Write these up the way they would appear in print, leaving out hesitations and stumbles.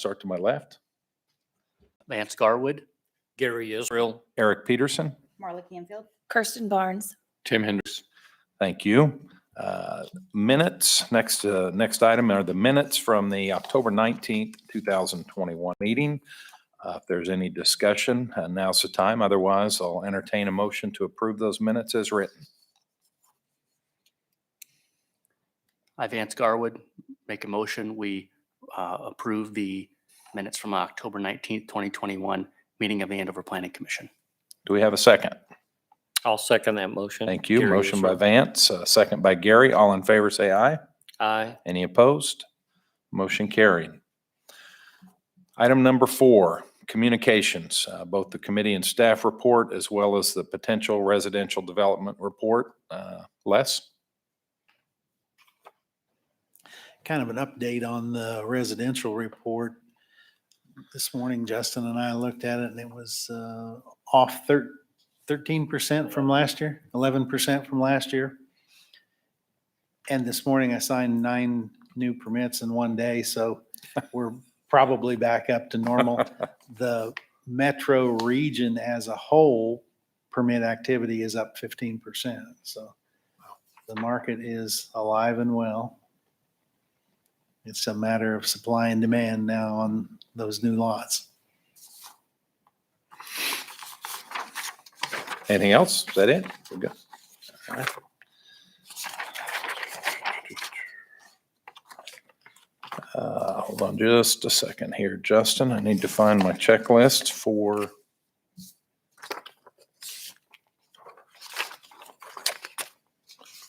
Start to my left. Vance Garwood, Gary Israel, Eric Peterson. Marla Canfield. Kirsten Barnes. Tim Hendricks. Thank you. Minutes. Next item are the minutes from the October 19th, 2021 meeting. If there's any discussion, now's the time. Otherwise, I'll entertain a motion to approve those minutes as written. I, Vance Garwood, make a motion. We approve the minutes from October 19th, 2021 meeting of the Andover Planning Commission. Do we have a second? I'll second that motion. Thank you. Gary Motion by Israel. Vance, second by Gary. All in favor, say aye. Aye. Any opposed? Motion carried. Item number 4, communications, both the committee and staff report as well as the potential residential development report. Les? Kind of an update on the residential report. This morning, Justin and I looked at it and it was off 13% from last year, 11% from last year. And this morning I signed 9 new permits in one day, so we're probably back up to normal. The metro region as a whole, permit activity is up 15%. So the market is alive and well. It's a matter of supply and demand now on those new lots. Anything else? Is that it? We're good. All right. Hold on just a second here, Justin. I need to find my checklist for.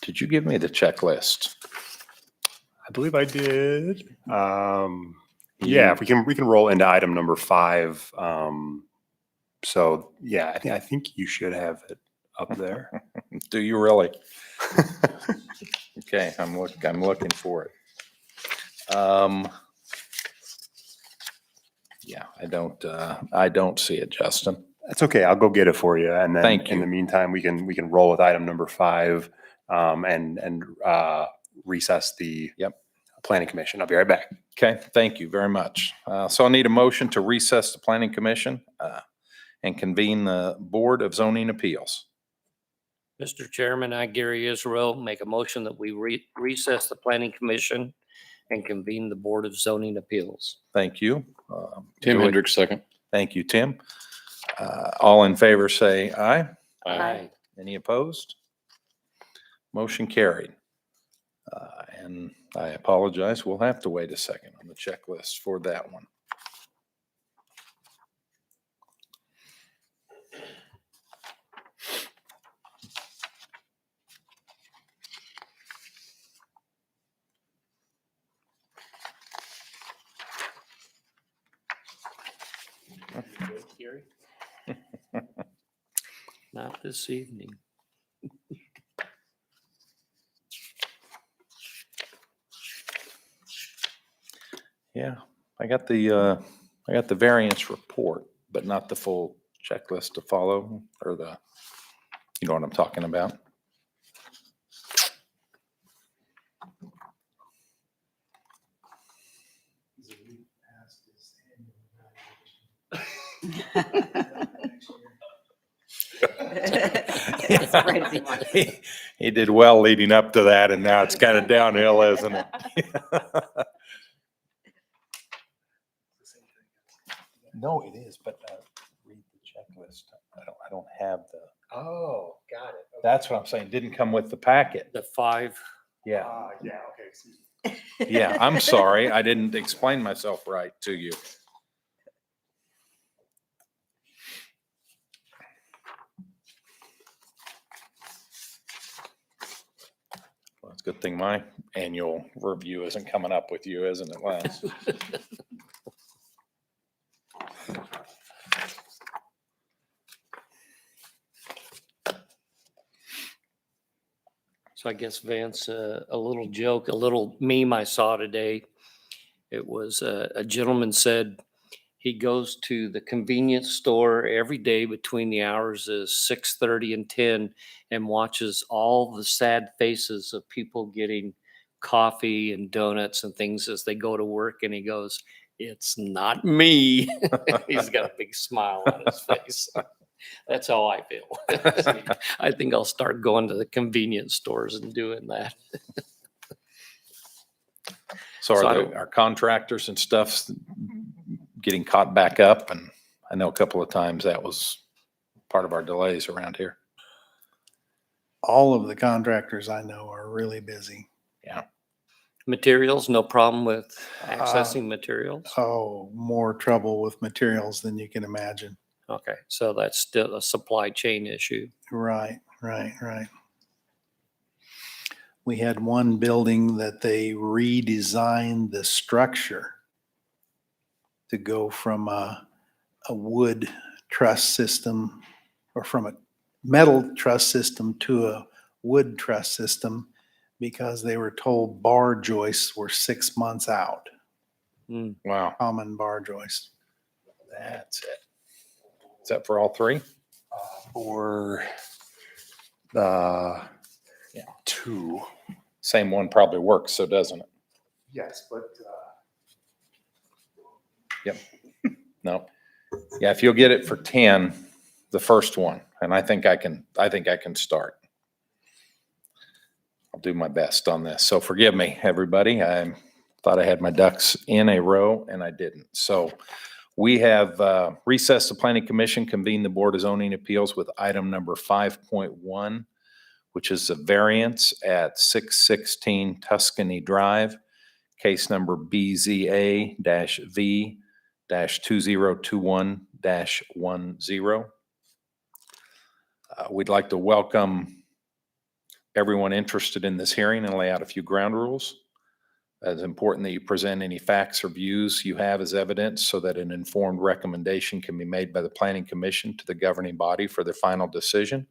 Did you give me the checklist? I believe I did. Yeah, we can roll into item number 5. So yeah, I think you should have it up there. Do you really? Okay, I'm looking for it. Yeah, I don't see it, Justin. That's okay. I'll go get it for you. And then Thank you. in the meantime, we can roll with item number 5 and recess the planning commission. I'll be right back. Okay, thank you very much. So I'll need a motion to recess the planning commission and convene the Board of Zoning Appeals. Mr. Chairman, I, Gary Israel, make a motion that we recess the planning commission and convene the Board of Zoning Appeals. Thank you. Tim Joy- Hendricks, second. Thank you, Tim. All in favor, say aye. Aye. Any opposed? Motion carried. And I apologize. We'll have to wait a second on the checklist for that one. Gary? Not this evening. Yeah, I got the variance report, but not the full checklist to follow, or you know what I'm talking about? He did well leading up to that, and now it's kind of downhill, isn't it? No, it is, but read the checklist. I don't have the. Oh, got it. That's what I'm saying. Didn't come with the packet. The 5. Yeah, Yeah, okay, excuse me. yeah. I'm sorry. I didn't explain myself right to you. Well, it's a good thing my annual review isn't coming up with you, isn't it, Lance? So I guess Vance, a little joke, a little meme I saw today. It was a gentleman said he goes to the convenience store every day between the hours of 6:30 and 10 and watches all the sad faces of people getting coffee and donuts and things as they go to work. And he goes, It's not me. He's got a big smile on his face. That's how I feel. I think I'll start going to the convenience stores and doing that. So So I are don't- our contractors and stuff getting caught back up? And I know a couple of times that was part of our delays around here. All of the contractors I know are really busy. Materials, no problem with accessing materials? Oh, more trouble with materials than you can imagine. Okay, so that's still a supply chain issue. Right. We had one building that they redesigned the structure to go from a wood truss system or from a metal truss system to a wood truss system because they were told bar joists were 6 months out, Hmm. Wow. common bar joists. That's it. Is that for all three? For the Yeah. 2. Same one probably works, so doesn't it? Yes, but No. Yeah, if you'll get it for 10, the first one, and I think I can start. I'll do my best on this. So forgive me, everybody. I thought I had my ducks in a row and I didn't. So we have recessed the Planning Commission, convened the Board of Zoning Appeals with item number 5.1, which is a variance at 616 Tuscany Drive, case number BZA-V-2021-10. We'd like to welcome everyone interested in this hearing and lay out a few ground rules. It's important that you present any facts or views you have as evidence so that an informed recommendation can be made by the Planning Commission to the governing body for their final decision.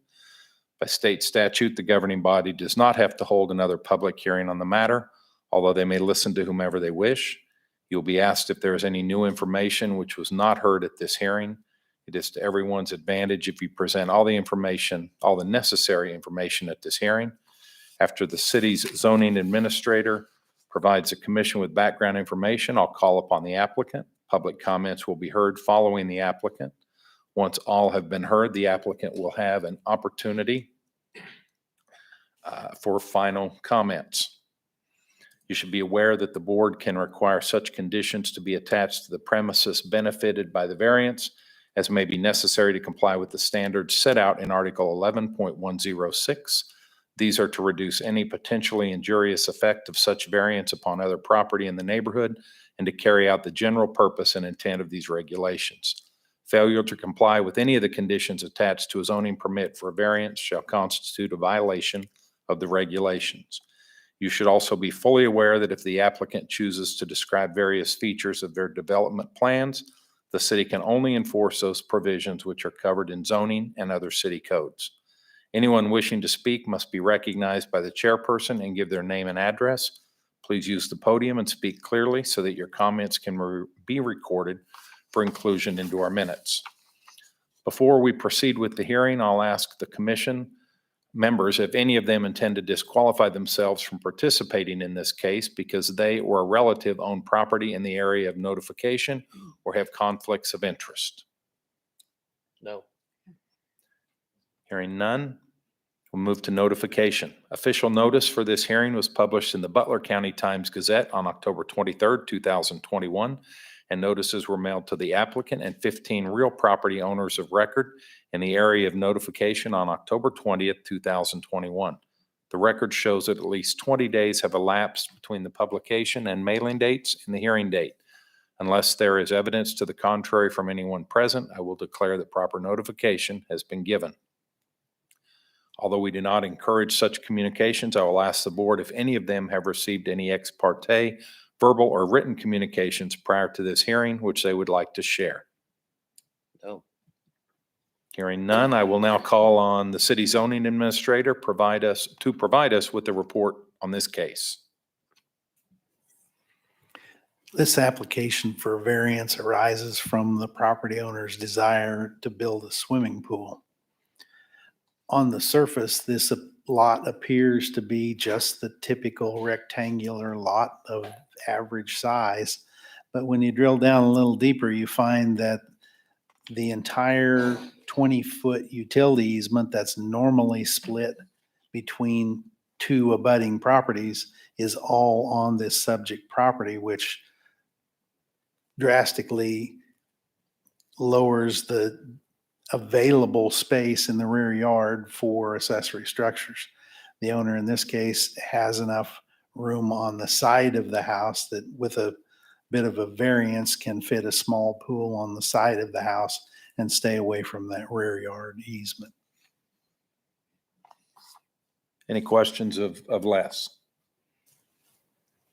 By state statute, the governing body does not have to hold another public hearing on the matter, although they may listen to whomever they wish. You'll be asked if there is any new information which was not heard at this hearing. It is to everyone's advantage if you present all the information, all the necessary information at this hearing. After the city's zoning administrator provides the commission with background information, I'll call upon the applicant. Public comments will be heard following the applicant. Once all have been heard, the applicant will have an opportunity for final comments. You should be aware that the board can require such conditions to be attached to the premises benefited by the variance as may be necessary to comply with the standards set out in Article 11.106. These are to reduce any potentially injurious effect of such variance upon other property in the neighborhood and to carry out the general purpose and intent of these regulations. Failure to comply with any of the conditions attached to a zoning permit for a variance shall constitute a violation of the regulations. You should also be fully aware that if the applicant chooses to describe various features of their development plans, the city can only enforce those provisions which are covered in zoning and other city codes. Anyone wishing to speak must be recognized by the chairperson and give their name and address. Please use the podium and speak clearly so that your comments can be recorded for inclusion into our minutes. Before we proceed with the hearing, I'll ask the commission members if any of them intend to disqualify themselves from participating in this case because they or a relative own property in the area of notification or have conflicts of interest. No. Hearing none, we'll move to notification. Official notice for this hearing was published in the Butler County Times-Gazette on October 23rd, 2021, and notices were mailed to the applicant and 15 real property owners of record in the area of notification on October 20th, 2021. The record shows that at least 20 days have elapsed between the publication and mailing dates and the hearing date. Unless there is evidence to the contrary from anyone present, I will declare that proper notification has been given. Although we do not encourage such communications, I will ask the board if any of them have received any ex parte, verbal or written communications prior to this hearing, which they would like to share. No. Hearing none, I will now call on the city zoning administrator to provide us with the report on this case. This application for variance arises from the property owner's desire to build a swimming pool. On the surface, this lot appears to be just the typical rectangular lot of average size, But when you drill down a little deeper, you find that the entire 20-foot utility easement that's normally split between two abutting properties is all on this subject property, which drastically lowers the available space in the rear yard for accessory structures. The owner in this case has enough room on the side of the house that with a bit of a variance can fit a small pool on the side of the house and stay away from that rear yard easement. Any questions of Les?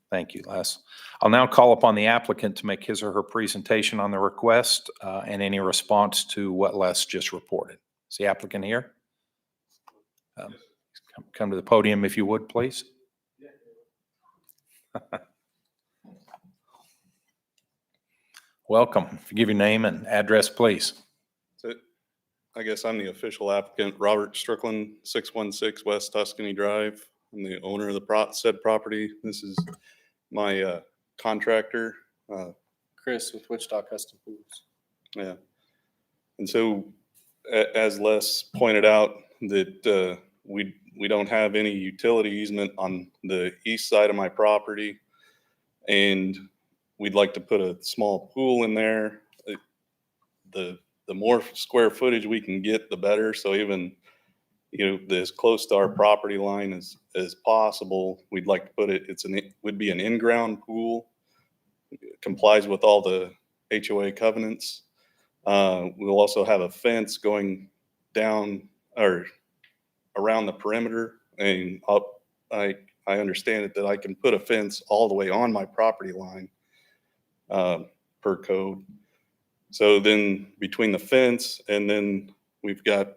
Thank you, Les. I'll now call upon the applicant to make his or her presentation on the request and any response to what Les just reported. Is the applicant here? Come to the podium if you would, please. Welcome. If you give your name and address, please. So I guess I'm the official applicant, Robert Strickland, 616 West Tuscany Drive. I'm the owner of the said property. This is my contractor. Chris with Wichita Custom Pools. Yeah. And so as Les pointed out, that we don't have any utility easement on the east side of my property. And we'd like to put a small pool in there. The more square footage we can get, the better. So even, as close to our property line as possible, we'd like to put it, would be an in-ground pool. It complies with all the HOA covenants. We'll also have a fence going down or around the perimeter and up. I understand it that I can put a fence all the way on my property line per code. So then between the fence and then we've got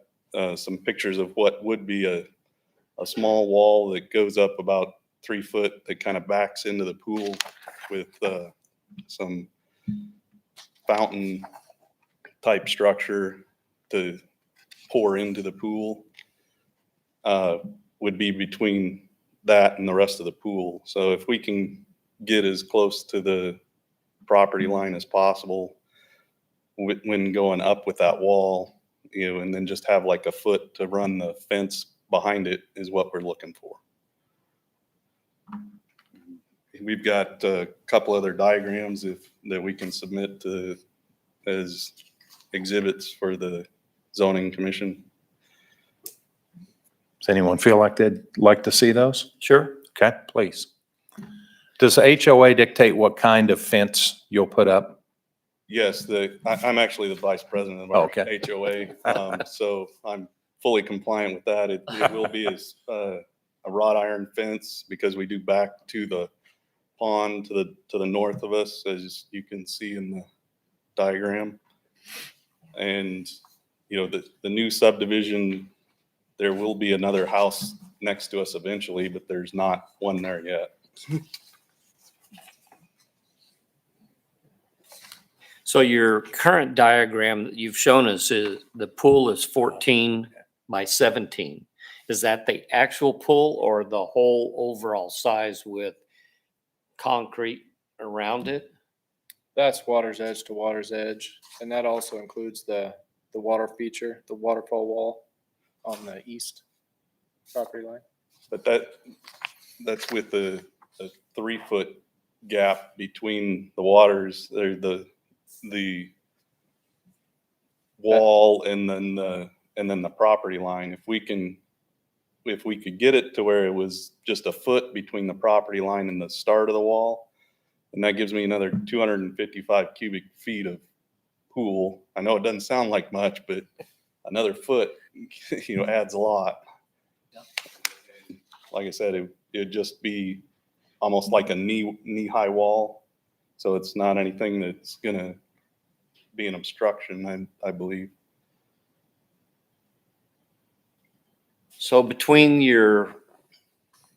some pictures of what would be a small wall that goes up about 3 foot that kind of backs into the pool with some fountain type structure to pour into the pool would be between that and the rest of the pool. So if we can get as close to the property line as possible when going up with that wall, and then just have like a foot to run the fence behind it is what we're looking for. We've got a couple other diagrams that we can submit as exhibits for the zoning commission. Does anyone feel like they'd like to see those? Sure. Okay, please. Does the HOA dictate what kind of fence you'll put up? Yes, I'm actually the vice president of our Okay. HOA, so I'm fully compliant with that. It will be a wrought iron fence because we do back to the pond to the north of us, as you can see in the diagram. And the new subdivision, there will be another house next to us eventually, but there's not one there yet. So your current diagram that you've shown us is the pool is 14 by 17. Is that the actual pool or the whole overall size with concrete around it? That's water's edge to water's edge. And that also includes the water feature, the waterfall wall on the east property line. But that's with the 3 foot gap between the waters, the wall and then the property line. If we could get it to where it was just a foot between the property line and the start of the wall, and that gives me another 255 cubic feet of pool. I know it doesn't sound like much, but another foot, adds a lot. Like I said, it'd just be almost like a knee-high wall. So it's not anything that's gonna be an obstruction, I believe. So between your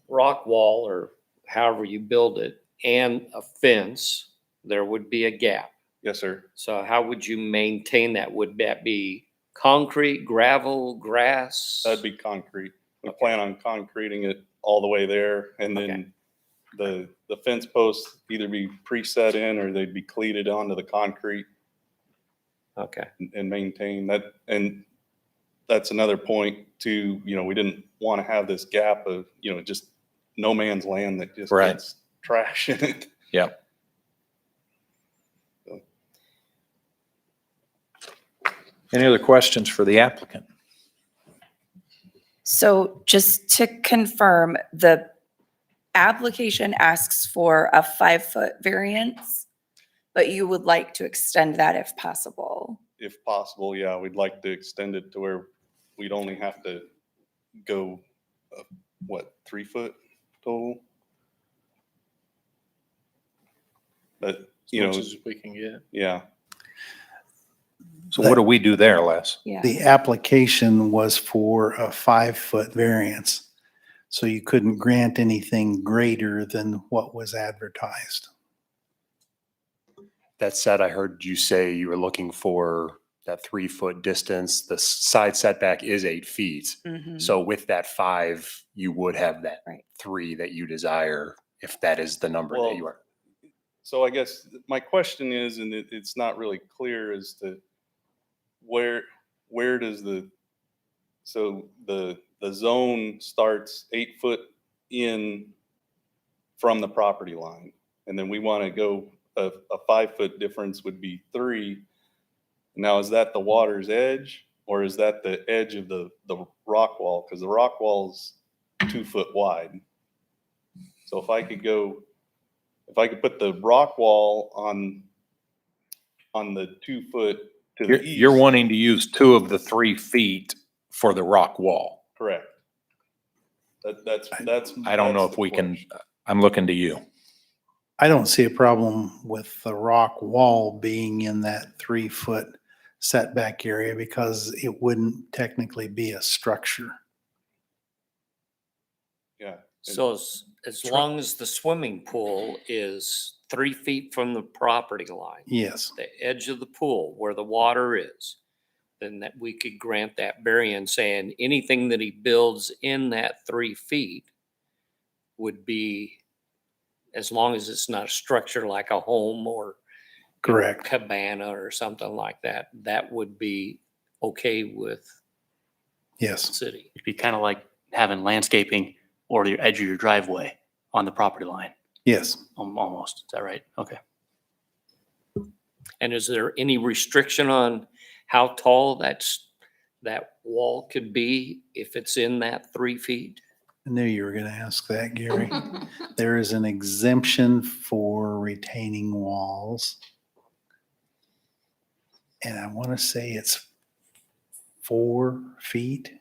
rock wall or however you build it and a fence, there would be a gap. Yes, sir. So how would you maintain that? Would that be concrete, gravel, grass? That'd be concrete. We plan on concreting it all the way there and then the fence posts either be preset in or they'd be cleated onto the concrete Okay. and maintained. That, and that's another point too, you know, we didn't want to have this gap of, you know, just no man's land that just Right. gets trash in it. Yeah. Any other questions for the applicant? So just to confirm, the application asks for a 5-foot variance, but you would like to extend that if possible. If possible, yeah, we'd like to extend it to where we'd only have to go, what, 3 foot total? But, you As know, much as we can get. yeah, So what do we do there, Les? Yeah. The application was for a 5-foot variance, so you couldn't grant anything greater than what was advertised. That said, I heard you say you were looking for that 3-foot distance. The side setback is 8 feet. Mhm. So with that 5, you would have that Right. 3 that you desire, if that is the number that you are. so I guess my question is, and it's not really clear as to where does so the zone starts 8 foot in from the property line. And then we want to go, a 5-foot difference would be 3. Now, is that the water's edge or is that the edge of the rock wall? Because the rock wall's 2 foot wide. So if I could put the rock wall on the 2 foot to the east. You're wanting to use 2 of the 3 feet for the rock wall. Correct. That's. I don't know that's if the we can, question. I'm looking to you. I don't see a problem with the rock wall being in that 3-foot setback area because it wouldn't technically be a structure. Yeah. So as long as the swimming pool is 3 feet from the property line, Yes, the edge of the pool where the water is, then that we could grant that variance, saying anything that he builds in that 3 feet would be, as long as it's not a structure like a home or correct. cabana or something like that, that would be okay with the Yes, city. It'd be kind of like having landscaping or the edge of your driveway on the property line, yes. almost. Is that right? Okay. And is there any restriction on how tall that wall could be if it's in that 3 feet? I knew you were going to ask that, Gary. There is an exemption for retaining walls. And I want to say it's 4 feet.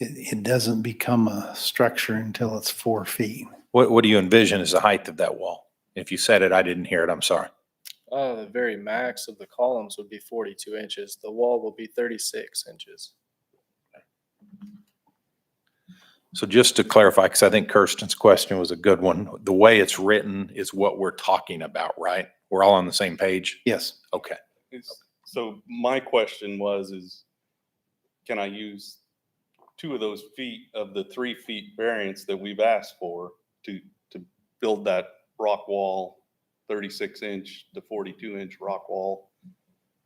It doesn't become a structure until it's 4 feet. What do you envision as the height of that wall? If you said it, I didn't hear it. I'm sorry. The very max of the columns would be 42 inches. The wall will be 36 inches. So just to clarify, because I think Kirsten's question was a good one, the way it's written is what we're talking about, right? We're all on the same page? Yes, Okay. So my question is, can I use 2 of those feet of the 3 feet variance that we've asked for to build that rock wall, 36 inch to 42 inch rock wall?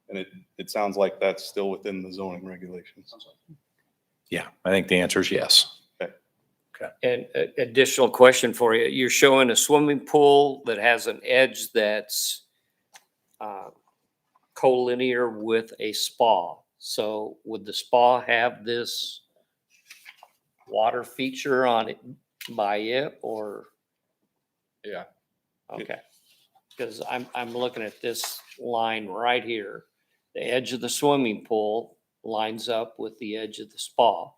And it sounds like that's still within the zoning regulations. Yeah, I think the answer is yes. And additional question for you, you're showing a swimming pool that has an edge that's collinear with a spa. So would the spa have this water feature on it by it or? Yeah. Okay. Because I'm looking at this line right here. The edge of the swimming pool lines up with the edge of the spa.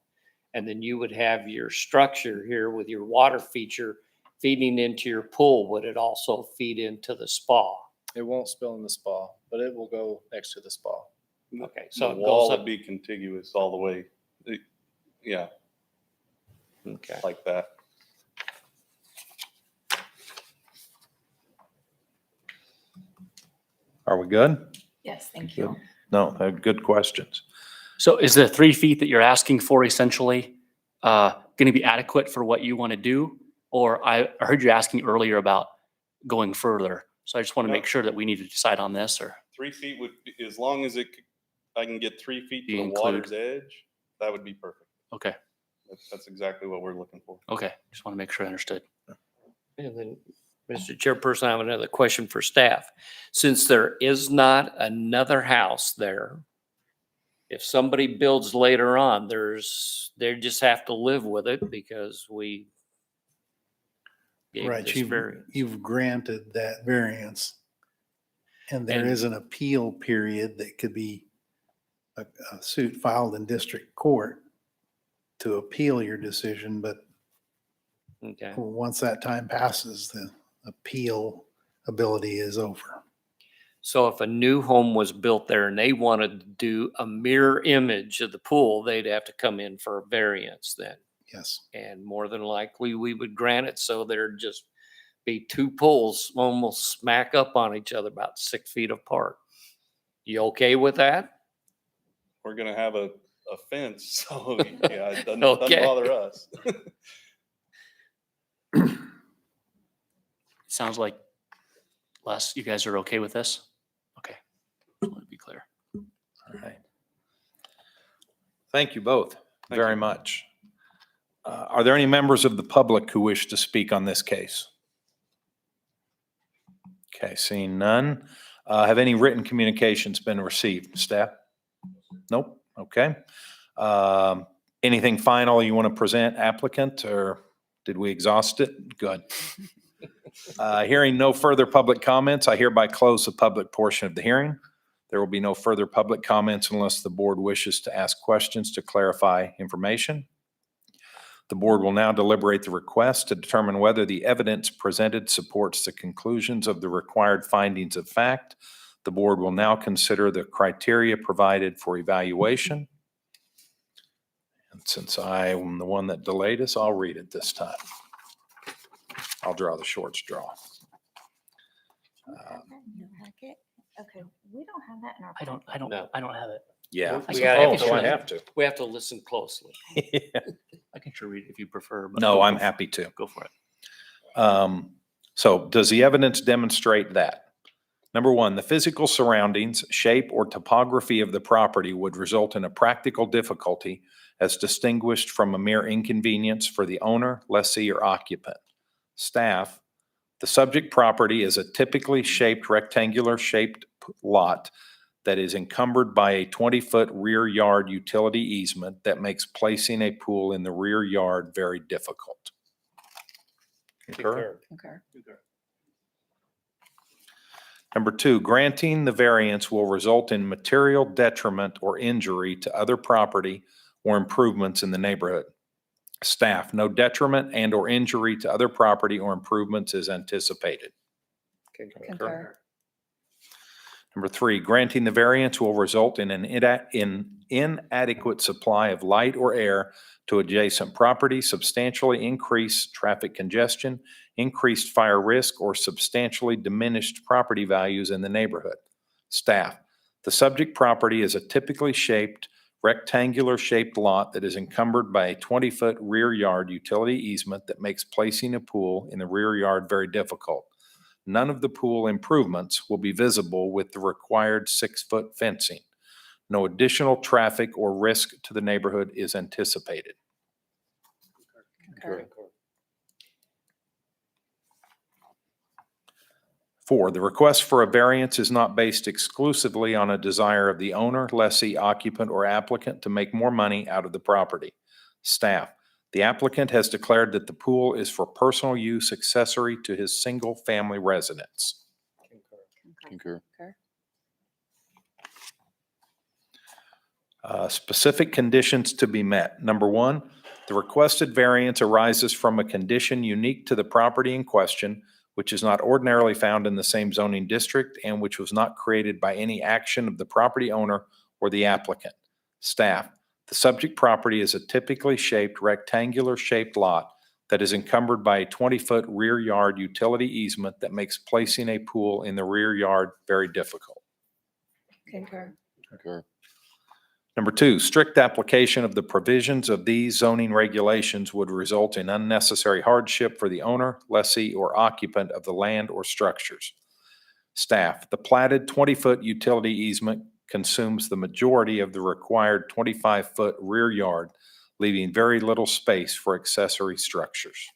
And then you would have your structure here with your water feature feeding into your pool. Would it also feed into the spa? It won't spill in the spa, but it will go next to the spa. Okay, so The it wall goes would up. be contiguous all the way. Yeah, Okay. like that. Are we good? Yes, thank you. No, good questions. So is the 3 feet that you're asking for essentially going to be adequate for what you want to do? Or I heard you asking earlier about going further. So I just want to No. make sure that we need to decide on this, or 3 feet would, be as long as I can get 3 feet to You the include- water's edge, that would be perfect. okay, That's exactly what we're looking for. okay. Just want to make sure I understood. And then, Mr. Chairperson, I have another question for staff. Since there is not another house there, if somebody builds later on, they just have to live with it because we gave Right, this you've, variance. you've granted that variance. And there And- is an appeal period that could be a suit filed in district court to appeal your decision, but Okay. once that time passes, the appeal ability is over. So if a new home was built there and they wanted to do a mirror image of the pool, they'd have to come in for a variance then. Yes. And more than likely, we would grant it, so there'd just be two pools almost smack up on each other, about 6 feet apart. You okay with that? We're gonna have a fence, so yeah, it doesn't Okay. bother us. Sounds like, Les, you guys are okay with this? Okay. Just want to be clear. All right. Thank you both Thank very you. much. Are there any members of the public who wish to speak on this case? Okay, seeing none. Have any written communications been received, staff? Nope, okay. Anything final you want to present, applicant, or did we exhaust it? Good. Hearing no further public comments, I hereby close the public portion of the hearing. There will be no further public comments unless the board wishes to ask questions to clarify information. The board will now deliberate the request to determine whether the evidence presented supports the conclusions of the required findings of fact. The board will now consider the criteria provided for evaluation. And since I am the one that delayed us, I'll read it this time. I'll draw the short straw. Okay, we don't have that in our. No. I don't have it. Yeah. We can- gotta I have can to- show you. to. We have to listen closely. I can sure read it if you prefer. But No, go- I'm go- happy to. Go for it. So does the evidence demonstrate that? Number one, the physical surroundings, shape, or topography of the property would result in a practical difficulty as distinguished from a mere inconvenience for the owner, lessee, or occupant. Staff, the subject property is a typically shaped rectangular shaped lot that is encumbered by a 20-foot rear yard utility easement that makes placing a pool in the rear yard very difficult. Concur? Concur. Number two, granting the variance will result in material detriment or injury to other property or improvements in the neighborhood. Staff, no detriment and/or injury to other property or improvements is anticipated. Concur. Number three, granting the variance will result in an inadequate supply of light or air to adjacent property, substantially increase traffic congestion, increased fire risk, or substantially diminished property values in the neighborhood. Staff, the subject property is a typically shaped, rectangular shaped lot that is encumbered by a 20-foot rear yard utility easement that makes placing a pool in the rear yard very difficult. None of the pool improvements will be visible with the required 6-foot fencing. No additional traffic or risk to the neighborhood is anticipated. Concur. Four, the request for a variance is not based exclusively on a desire of the owner, lessee, occupant, or applicant to make more money out of the property. Staff, the applicant has declared that the pool is for personal use accessory to his single-family residence. Concur. Specific conditions to be met. Number one, the requested variance arises from a condition unique to the property in question, which is not ordinarily found in the same zoning district and which was not created by any action of the property owner or the applicant. Staff, the subject property is a typically shaped rectangular shaped lot that is encumbered by a 20-foot rear yard utility easement that makes placing a pool in the rear yard very difficult. Concur. Number 2, strict application of the provisions of these zoning regulations would result in unnecessary hardship for the owner, lessee, or occupant of the land or structures. Staff, the platted 20-foot utility easement consumes the majority of the required 25-foot rear yard, leaving very little space for accessory structures.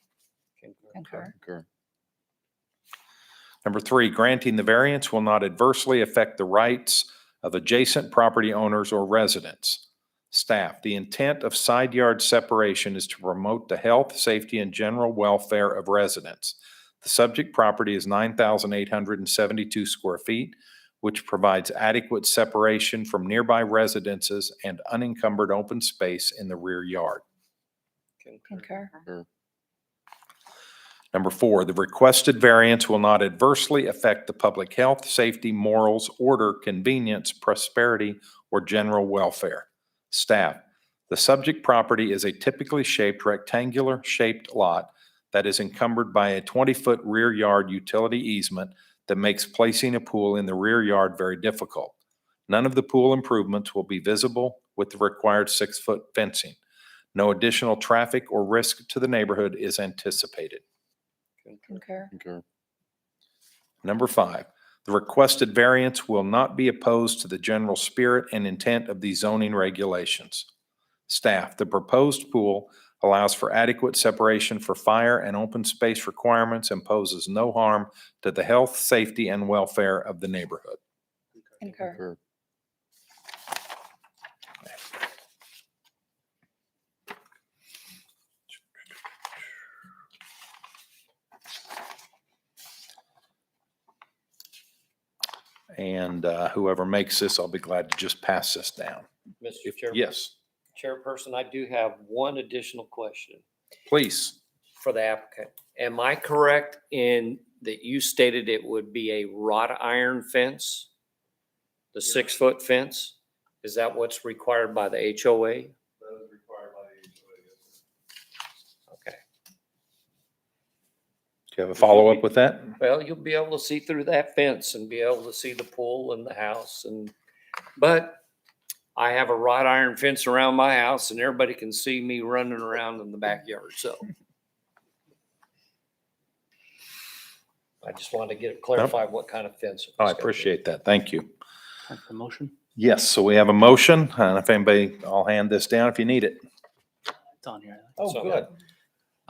Concur. Number 3, granting the variance will not adversely affect the rights of adjacent property owners or residents. Staff, the intent of side yard separation is to promote the health, safety, and general welfare of residents. The subject property is 9,872 square feet, which provides adequate separation from nearby residences and unencumbered open space in the rear yard. Concur. Number 4, the requested variance will not adversely affect the public health, safety, morals, order, convenience, prosperity, or general welfare. Staff, the subject property is a typically shaped rectangular shaped lot that is encumbered by a 20-foot rear yard utility easement that makes placing a pool in the rear yard very difficult. None of the pool improvements will be visible with the required 6-foot fencing. No additional traffic or risk to the neighborhood is anticipated. Concur. Number 5, the requested variance will not be opposed to the general spirit and intent of these zoning regulations. Staff, the proposed pool allows for adequate separation for fire and open space requirements and poses no harm to the health, safety, and welfare of the neighborhood. Concur. And whoever makes this, I'll be glad to just pass this down. Mr. Chairman? Yes, Chairperson, I do have one additional question please. for the applicant. Am I correct in that you stated it would be a wrought iron fence? The 6-foot fence? Is that what's required by the HOA? That is required by the HOA. Okay. Do you have a follow-up with that? Well, you'll be able to see through that fence and be able to see the pool and the house but I have a wrought iron fence around my house and everybody can see me running around in the backyard, so. I just wanted to clarify what kind of fence. it I was gonna be. appreciate that. Thank you. Time for the motion. Yes, so we have a motion, and if anybody, I'll hand this down if you need it. It's on here. Oh, So- good.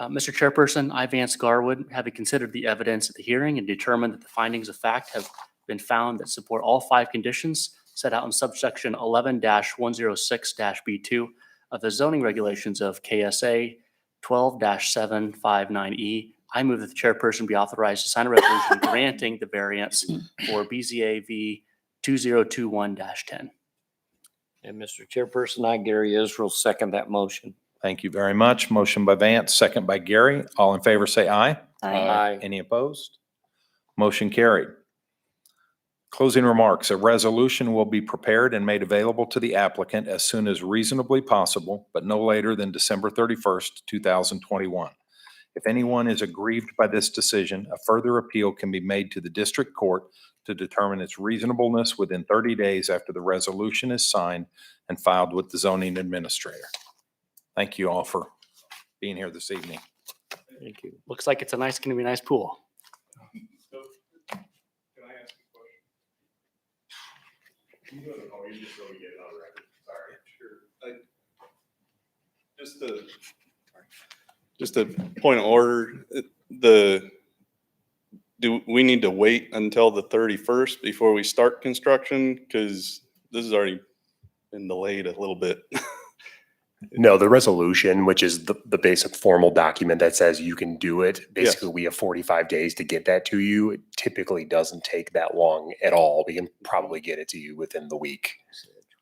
Mr. Chairperson, I, Vance Garwood, having considered the evidence at the hearing and determined that the findings of fact have been found that support all 5 conditions set out in subsection 11-106-B2 of the zoning regulations of KSA 12-759E, I move that the chairperson be authorized to sign a resolution granting the variance for BZA V 2021-10. And Mr. Chairperson, I, Gary Israel, second that motion. Thank you very much. Motion by Vance, second by Gary. All in favor, say aye. Aye. Any opposed? Motion carried. Closing remarks. A resolution will be prepared and made available to the applicant as soon as reasonably possible, but no later than December 31st, 2021. If anyone is aggrieved by this decision, a further appeal can be made to the district court to determine its reasonableness within 30 days after the resolution is signed and filed with the zoning administrator. Thank you all for being here this evening. Thank you. Looks like it's gonna be a nice pool. Can I ask a question? You just really get it on record. Sorry. Sure. Just a point of order, do we need to wait until the 31st before we start construction? Because this has already been delayed a little bit. No, the resolution, which is the basic formal document that says you can do it. Basically, we have 45 days to get that to you. It typically doesn't take that long at all. We can probably get it to you within the week.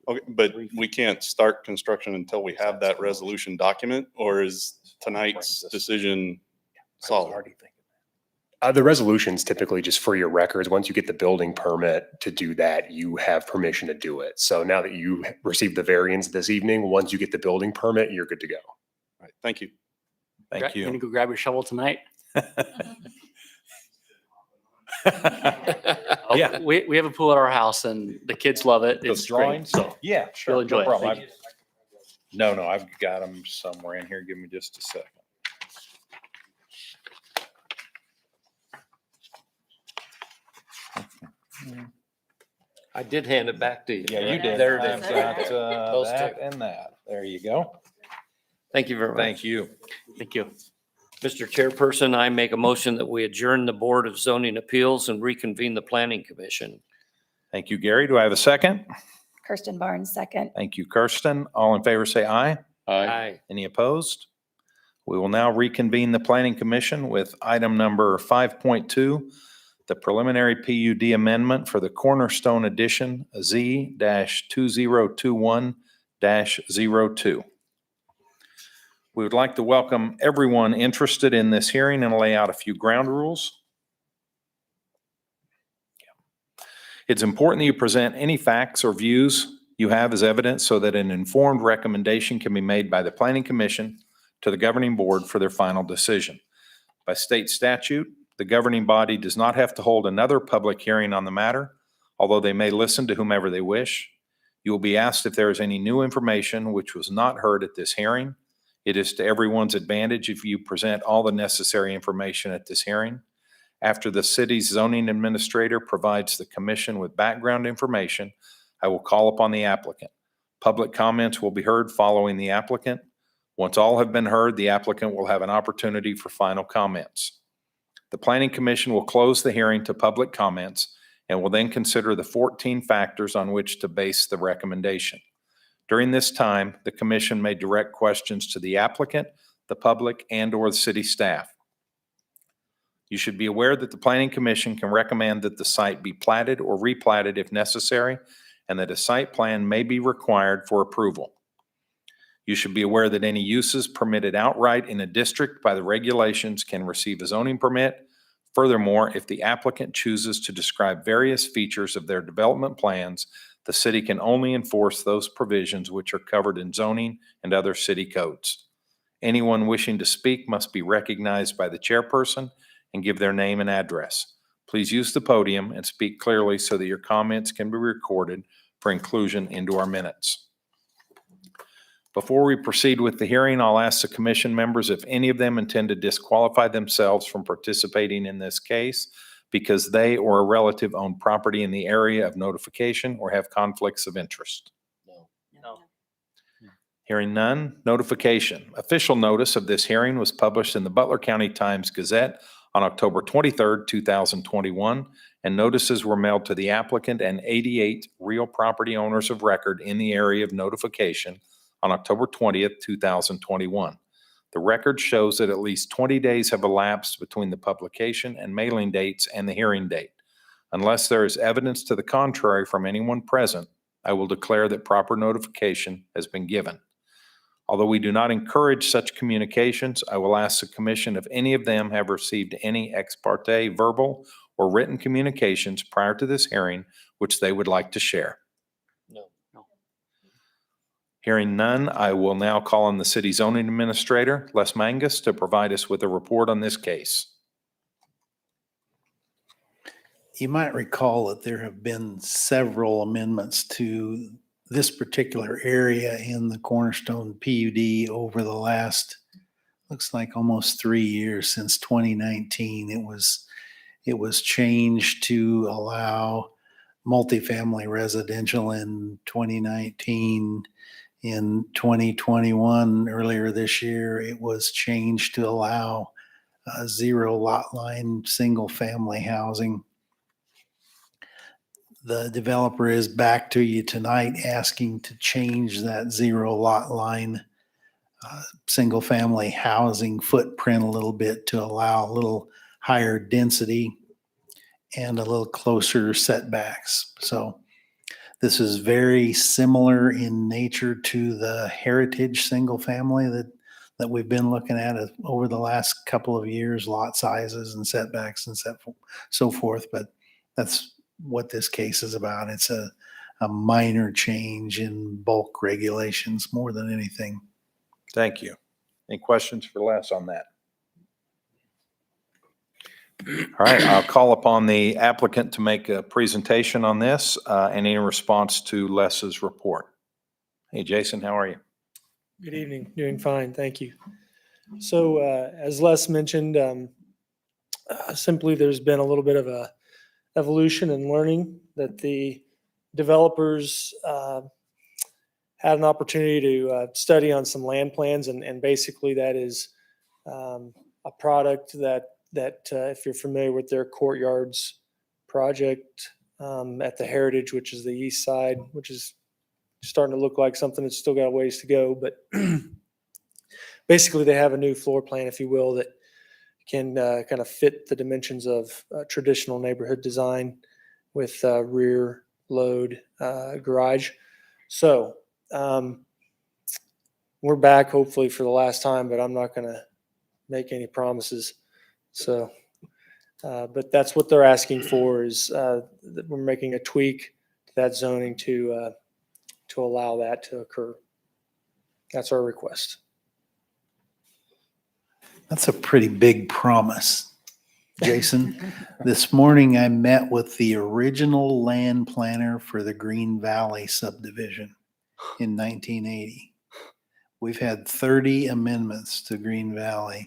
Okay, but we can't start construction until we have that resolution document, or is tonight's decision solid? The resolution's typically just for your records. Once you get the building permit to do that, you have permission to do it. So now that you received the variance this evening, once you get the building permit, you're good to go. All right, thank you. Thank Gonna you. go grab your shovel tonight? Yeah. We have a pool at our house and the kids love it. Those It's great. drawings? So Yeah, sure. you'll enjoy No it. problem. Thank you. No, I've got them somewhere in here. Give me just a second. I did hand it back to you. Yeah, you did. There it I've is. got Those that two. and that. There you go. Thank you very much. Thank you. Thank you. Mr. Chairperson, I make a motion that we adjourn the Board of Zoning Appeals and reconvene the Planning Commission. Thank you, Gary. Do I have a second? Kirsten Barnes, second. Thank you, Kirsten. All in favor, say aye. Aye. Any opposed? We will now reconvene the Planning Commission with item number 5.2, the preliminary PUD amendment for the Cornerstone Edition Z-2021-02. We would like to welcome everyone interested in this hearing and lay out a few ground rules. It's important that you present any facts or views you have as evidence so that an informed recommendation can be made by the Planning Commission to the governing board for their final decision. By state statute, the governing body does not have to hold another public hearing on the matter, although they may listen to whomever they wish. You will be asked if there is any new information which was not heard at this hearing. It is to everyone's advantage if you present all the necessary information at this hearing. After the city's zoning administrator provides the commission with background information, I will call upon the applicant. Public comments will be heard following the applicant. Once all have been heard, the applicant will have an opportunity for final comments. The Planning Commission will close the hearing to public comments and will then consider the 14 factors on which to base the recommendation. During this time, the commission may direct questions to the applicant, the public, and/or the city staff. You should be aware that the Planning Commission can recommend that the site be platted or replatted if necessary, and that a site plan may be required for approval. You should be aware that any uses permitted outright in a district by the regulations can receive a zoning permit. Furthermore, if the applicant chooses to describe various features of their development plans, the city can only enforce those provisions which are covered in zoning and other city codes. Anyone wishing to speak must be recognized by the chairperson and give their name and address. Please use the podium and speak clearly so that your comments can be recorded for inclusion into our minutes. Before we proceed with the hearing, I'll ask the commission members if any of them intend to disqualify themselves from participating in this case because they or a relative own property in the area of notification or have conflicts of interest. No. Hearing none, notification. Official notice of this hearing was published in the Butler County Times-Gazette on October 23rd, 2021, and notices were mailed to the applicant and 88 real property owners of record in the area of notification on October 20th, 2021. The record shows that at least 20 days have elapsed between the publication and mailing dates and the hearing date. Unless there is evidence to the contrary from anyone present, I will declare that proper notification has been given. Although we do not encourage such communications, I will ask the commission if any of them have received any ex parte, verbal, or written communications prior to this hearing which they would like to share. No. Hearing none, I will now call on the city zoning administrator, Les Mangus, to provide us with a report on this case. You might recall that there have been several amendments to this particular area in the Cornerstone PUD over the last, looks like almost 3 years since 2019. It was changed to allow multifamily residential in 2019. In 2021, earlier this year, it was changed to allow zero lot line, single family housing. The developer is back to you tonight asking to change that zero lot line single family housing footprint a little bit to allow a little higher density and a little closer setbacks. So this is very similar in nature to the heritage single family that we've been looking at over the last couple of years, lot sizes and setbacks and so forth. But that's what this case is about. It's a minor change in bulk regulations more than anything. Thank you. Any questions for Les on that? All right, I'll call upon the applicant to make a presentation on this and in response to Les's report. Hey, Jason, how are you? Good evening. Doing fine, thank you. So as Les mentioned, simply there's been a little bit of a evolution and learning that the developers had an opportunity to study on some land plans, and basically that is a product that if you're familiar with their courtyards project at the Heritage, which is the east side, which is starting to look like something that's still got a ways to go, but basically they have a new floor plan, if you will, that can kind of fit the dimensions of traditional neighborhood design with rear load garage. So we're back hopefully for the last time, but I'm not going to make any promises. So, but that's what they're asking for, is that we're making a tweak to that zoning to allow that to occur. That's our request. That's a pretty big promise, Jason. This morning I met with the original land planner for the Green Valley subdivision in 1980. We've had 30 amendments to Green Valley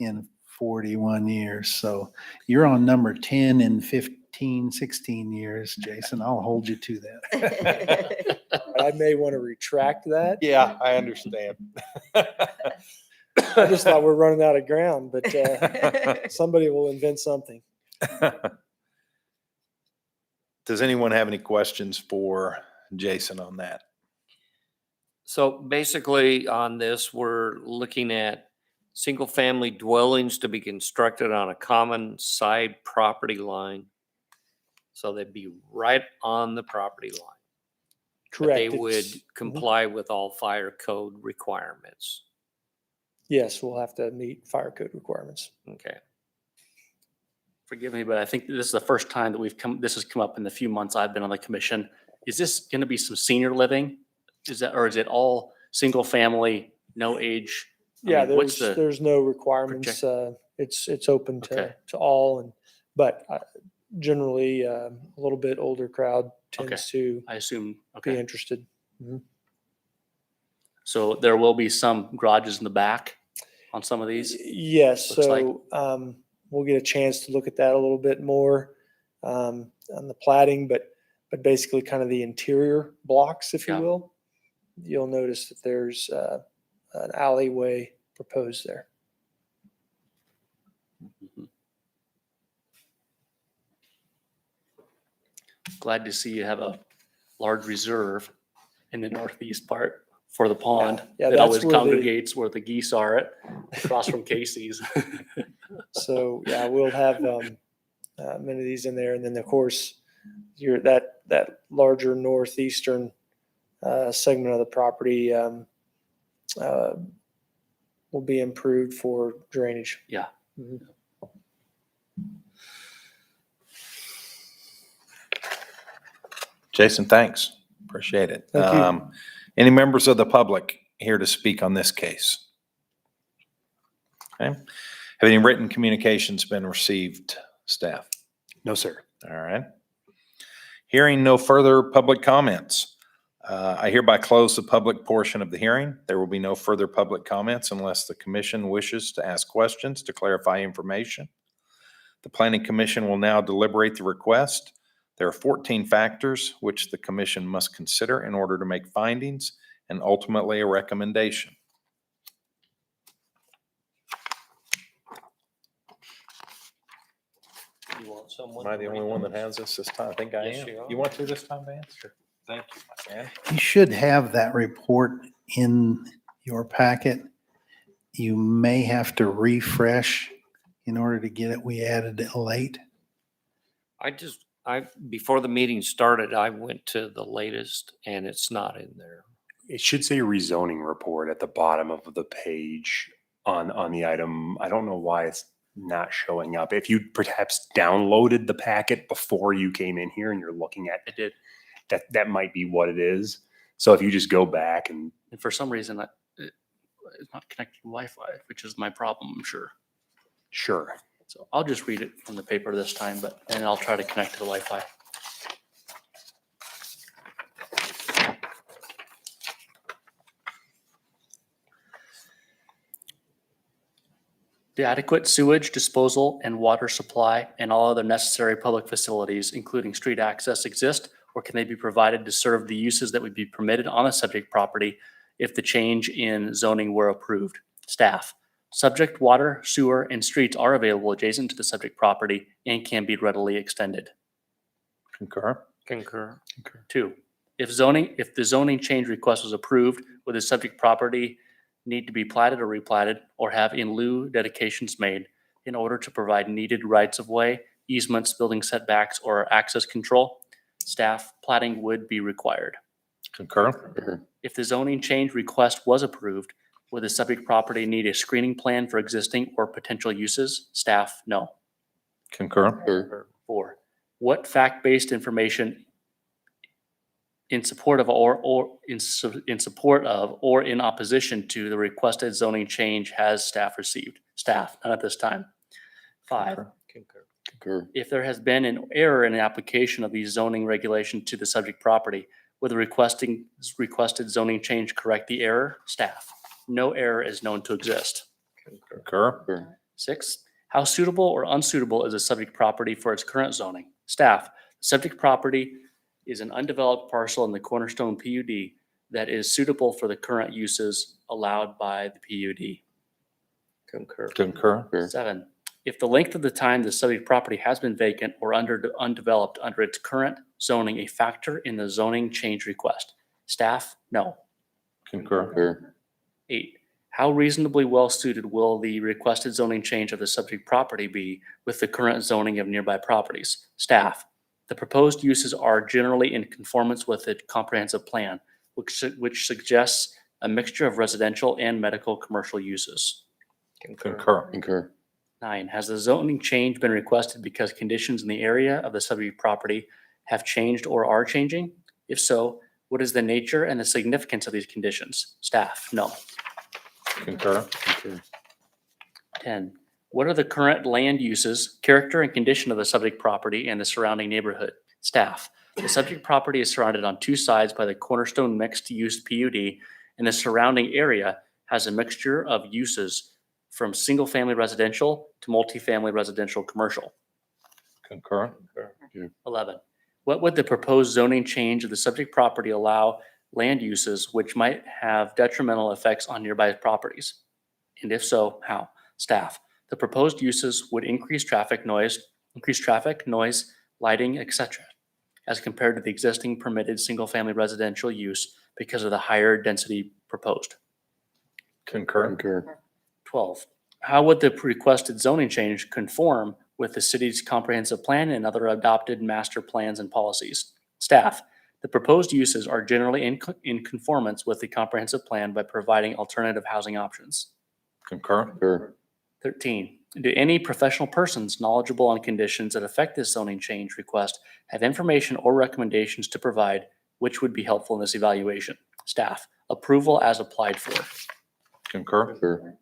in 41 years. So you're on number 10 in 15, 16 years, Jason. I'll hold you to that. I may want to retract that. Yeah, I understand. I just thought we're running out of ground, but somebody will invent something. Does anyone have any questions for Jason on that? So basically on this, we're looking at single-family dwellings to be constructed on a common side property line. So they'd be right on the property line. But Correct. they would It's- comply with all fire code requirements. Yes, we'll have to meet fire code requirements. Okay. Forgive me, but I think this is the first time that this has come up in the few months I've been on the commission. Is this going to be some senior living? Or is it all single family, no age? I Yeah, mean, what's there's no requirements. It's open Okay. to all, but generally a little bit older crowd tends to I assume, be okay. interested. So there will be some garages in the back on some of these? Yes, Looks like. so we'll get a chance to look at that a little bit more on the plating, but basically kind of the interior blocks, if you Yeah. will. You'll notice that there's an alleyway proposed there. Mhm. Glad to see you have a large reserve in the northeast part for the pond. Yeah, It that's always where the- congregates where the geese are across from Casey's. So yeah, we'll have many of these in there, and then of course that larger northeastern segment of the property will be improved for drainage. Yeah. Mhm. Jason, thanks. Appreciate it. Thank you. Any members of the public here to speak on this case? Okay. Have any written communications been received, staff? No, sir. All right. Hearing no further public comments, I hereby close the public portion of the hearing. There will be no further public comments unless the commission wishes to ask questions to clarify information. The Planning Commission will now deliberate the request. There are 14 factors which the commission must consider in order to make findings and ultimately a recommendation. You want someone? Am I to the only read one that those? has this time? I think I Yes, am. you are. You want to this time, Vance? Sure. Thank you, my friend. You should have that report in your packet. You may have to refresh in order to get it. We added it late. Before the meeting started, I went to the latest and it's not in there. It should say rezoning report at the bottom of the page on the item. I don't know why it's not showing up. If you perhaps downloaded the packet before you came in here and you're looking at I did. that might be what it is. So if you just go back and And for some reason, it's not connected to Wi-Fi, which is my problem, I'm sure. sure. So I'll just read it from the paper this time, and I'll try to connect to the Wi-Fi. The adequate sewage disposal and water supply and all other necessary public facilities, including street access, exist, or can they be provided to serve the uses that would be permitted on the subject property if the change in zoning were approved? Staff, subject water, sewer, and streets are available adjacent to the subject property and can be readily extended. Concur? Concur. 2, if the zoning change request was approved, would the subject property need to be platted or replatted or have in lieu dedications made in order to provide needed rights of way, easements, building setbacks, or access control? Staff, platting would be required. Concur? If the zoning change request was approved, would the subject property need a screening plan for existing or potential uses? Staff, no. Concur? 4, what fact-based information in support of or in opposition to the requested zoning change has staff received? Staff, none at this time. 5, Concur. if there has been an error in the application of the zoning regulation to the subject property, would the requested zoning change correct the error? Staff, no error is known to exist. Concur? 6, how suitable or unsuitable is a subject property for its current zoning? Staff, the subject property is an undeveloped parcel in the Cornerstone PUD that is suitable for the current uses allowed by the PUD. Concur. Concur? 7, if the length of the time the subject property has been vacant or undeveloped under its current zoning a factor in the zoning change request? Staff, no. Concur? 8, how reasonably well suited will the requested zoning change of the subject property be with the current zoning of nearby properties? Staff, the proposed uses are generally in conformance with the comprehensive plan, which suggests a mixture of residential and medical commercial uses. Concur? 9, has the zoning change been requested because conditions in the area of the subject property have changed or are changing? If so, what is the nature and the significance of these conditions? Staff, no. Concur? 10, what are the current land uses, character, and condition of the subject property and the surrounding neighborhood? Staff, the subject property is surrounded on 2 sides by the Cornerstone mixed-use PUD, and the surrounding area has a mixture of uses from single-family residential to multifamily residential commercial. Concur? 11, what would the proposed zoning change of the subject property allow land uses which might have detrimental effects on nearby properties? And if so, how? Staff, the proposed uses would increase traffic, noise, lighting, etc., as compared to the existing permitted single-family residential use because of the higher density proposed. Concur? 12, how would the requested zoning change conform with the city's comprehensive plan and other adopted master plans and policies? Staff, the proposed uses are generally in conformance with the comprehensive plan by providing alternative housing options. Concur? 13, do any professional persons knowledgeable on conditions that affect this zoning change request have information or recommendations to provide which would be helpful in this evaluation? Staff, approval as applied for. Concur?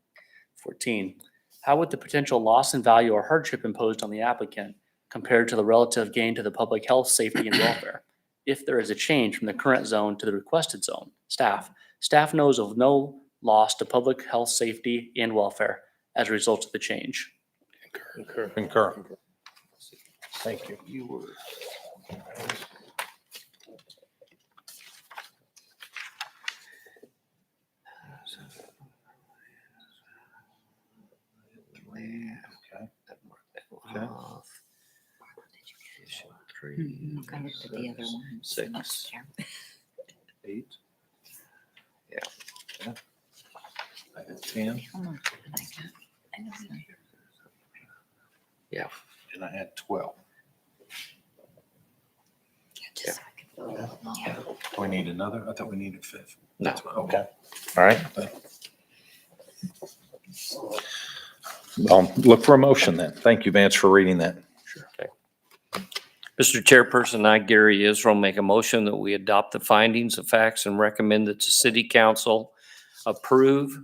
14, how would the potential loss in value or hardship imposed on the applicant compared to the relative gain to the public health, safety, and welfare if there is a change from the current zone to the requested zone? Staff knows of no loss to public health, safety, and welfare as a result of the change. Concur? Thank you. Okay. Okay, look at the other one. 6. 8? Yeah. Okay. I had 10, Hold on, I know. Yeah. and I had 12. Just so I can follow along. Do we need another? I thought we needed 5. No. Okay. All right. I'll look for a motion then. Thank you, Vance, for reading that. Mr. Chairperson, I, Gary Israel, make a motion that we adopt the findings of facts and recommend that the city council approve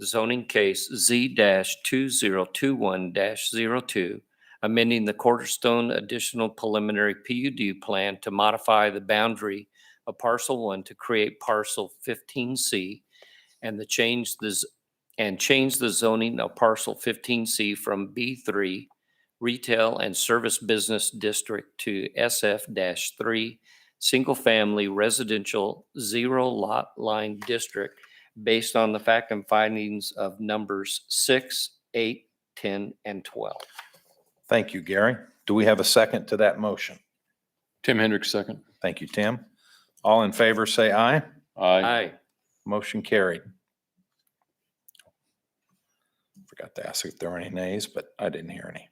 zoning case Z-2021-02, amending the Cornerstone additional preliminary PUD plan to modify the boundary of parcel 1 to create parcel 15C and change the zoning of parcel 15C from B3 Retail and Service Business District to SF-3 Single Family Residential Zero Lot Line District based on the fact and findings of numbers 6, 8, 10, and 12. Thank you, Gary. Do we have a second to that motion? Tim Hendricks, second. Thank you, Tim. All in favor, say aye. Aye. Motion carried. Forgot to ask if there were any nays, but I didn't hear any.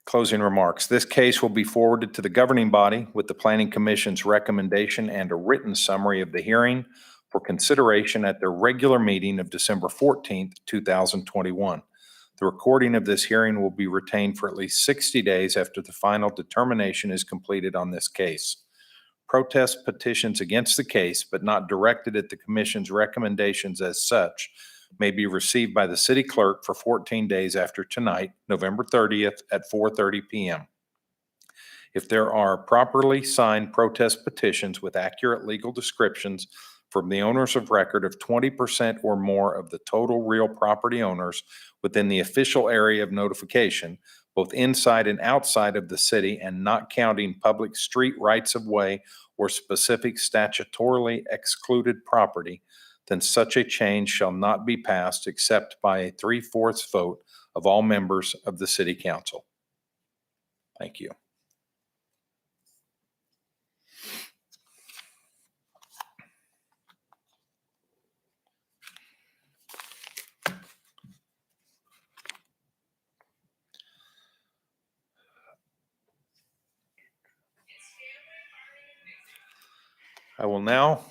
Closing remarks. This case will be forwarded to the governing body with the Planning Commission's recommendation and a written summary of the hearing for consideration at their regular meeting of December 14th, 2021. The recording of this hearing will be retained for at least 60 days after the final determination is completed on this case. Protest petitions against the case, but not directed at the Commission's recommendations as such, may be received by the city clerk for 14 days after tonight, November 30th at 4:30 p.m. If there are properly signed protest petitions with accurate legal descriptions from the owners of record of 20% or more of the total real property owners within the official area of notification, both inside and outside of the city and not counting public street rights of way or specific statutorily excluded property, then such a change shall not be passed except by a 3/4 vote of all members of the city council. Thank you. I will now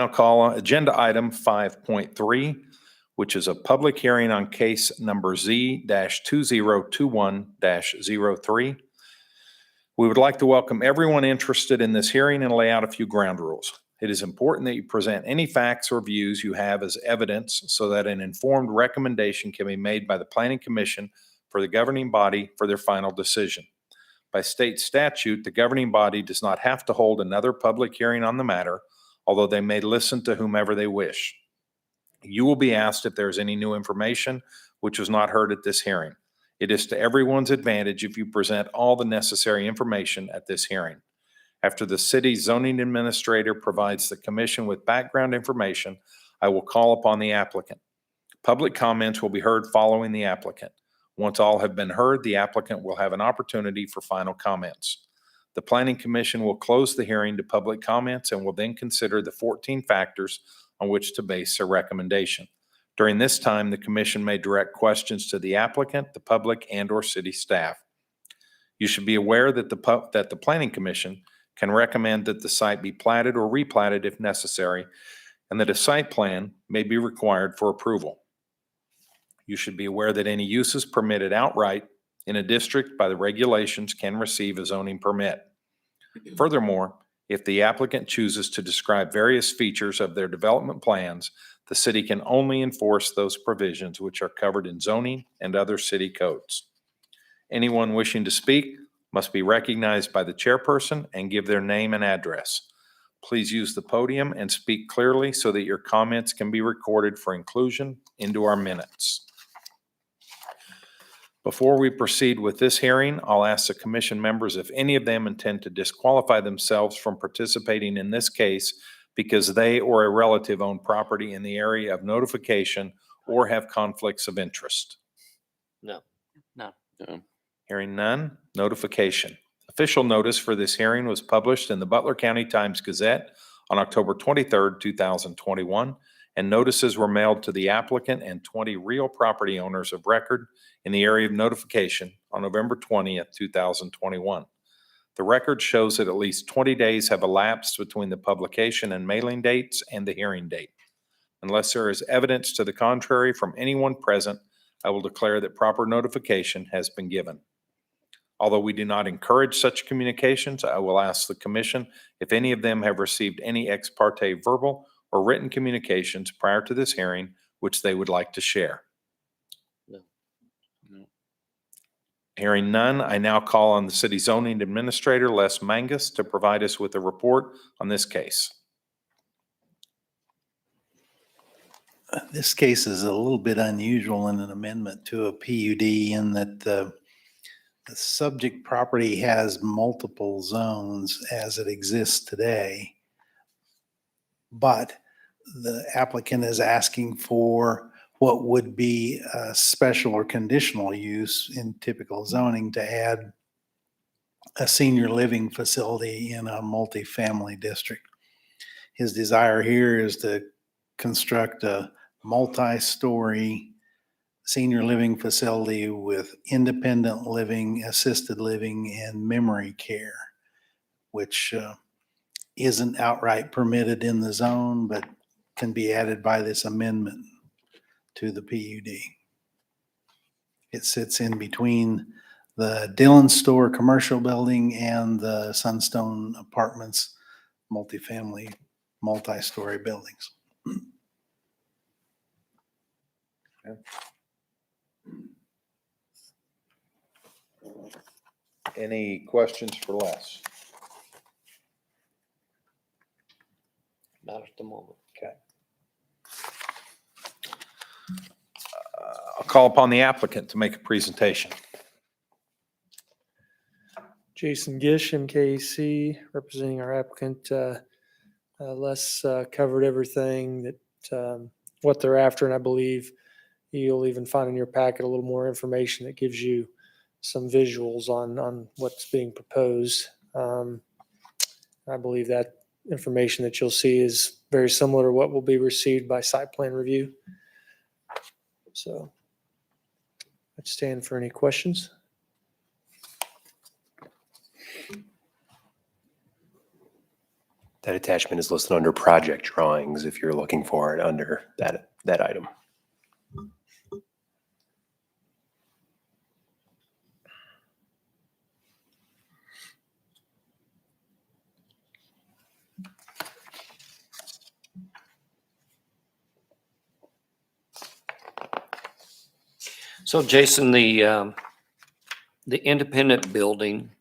call agenda item 5.3, which is a public hearing on case number Z-2021-03. We would like to welcome everyone interested in this hearing and lay out a few ground rules. It is important that you present any facts or views you have as evidence so that an informed recommendation can be made by the Planning Commission for the governing body for their final decision. By state statute, the governing body does not have to hold another public hearing on the matter, although they may listen to whomever they wish. You will be asked if there is any new information which was not heard at this hearing. It is to everyone's advantage if you present all the necessary information at this hearing. After the city's zoning administrator provides the commission with background information, I will call upon the applicant. Public comments will be heard following the applicant. Once all have been heard, the applicant will have an opportunity for final comments. The Planning Commission will close the hearing to public comments and will then consider the 14 factors on which to base their recommendation. During this time, the Commission may direct questions to the applicant, the public, and/or city staff. You should be aware that the Planning Commission can recommend that the site be platted or replatted if necessary, and that a site plan may be required for approval. You should be aware that any uses permitted outright in a district by the regulations can receive a zoning permit. Furthermore, if the applicant chooses to describe various features of their development plans, the city can only enforce those provisions which are covered in zoning and other city codes. Anyone wishing to speak must be recognized by the chairperson and give their name and address. Please use the podium and speak clearly so that your comments can be recorded for inclusion into our minutes. Before we proceed with this hearing, I'll ask the commission members if any of them intend to disqualify themselves from participating in this case because they or a relative own property in the area of notification or have conflicts of interest. No. No. Hearing none, notification. Official notice for this hearing was published in the Butler County Times-Gazette on October 23rd, 2021, and notices were mailed to the applicant and 20 real property owners of record in the area of notification on November 20th, 2021. The record shows that at least 20 days have elapsed between the publication and mailing dates and the hearing date. Unless there is evidence to the contrary from anyone present, I will declare that proper notification has been given. Although we do not encourage such communications, I will ask the commission if any of them have received any ex parte verbal or written communications prior to this hearing which they would like to share? No. No. Hearing none, I now call on the city zoning administrator, Les Mangus, to provide us with a report on this case. This case is a little bit unusual in an amendment to a PUD in that the subject property has multiple zones as it exists today. But the applicant is asking for what would be a special or conditional use in typical zoning to add a senior living facility in a multifamily district. His desire here is to construct a multi-story senior living facility with independent living, assisted living, and memory care, which isn't outright permitted in the zone, but can be added by this amendment to the PUD. It sits in between the Dillon Store commercial building and the Sunstone Apartments multifamily, multi-story buildings. Any questions for Les? Not at the moment. Okay. I'll call upon the applicant to make a presentation. Jason Gish, MKC, representing our applicant. Les covered everything that what they're after, and I believe you'll even find in your packet a little more information that gives you some visuals on what's being proposed. I believe that information that you'll see is very similar to what will be received by site plan review. So I'd stand for any questions. That attachment is listed under project drawings if you're looking for it under that item. So Jason, the independent building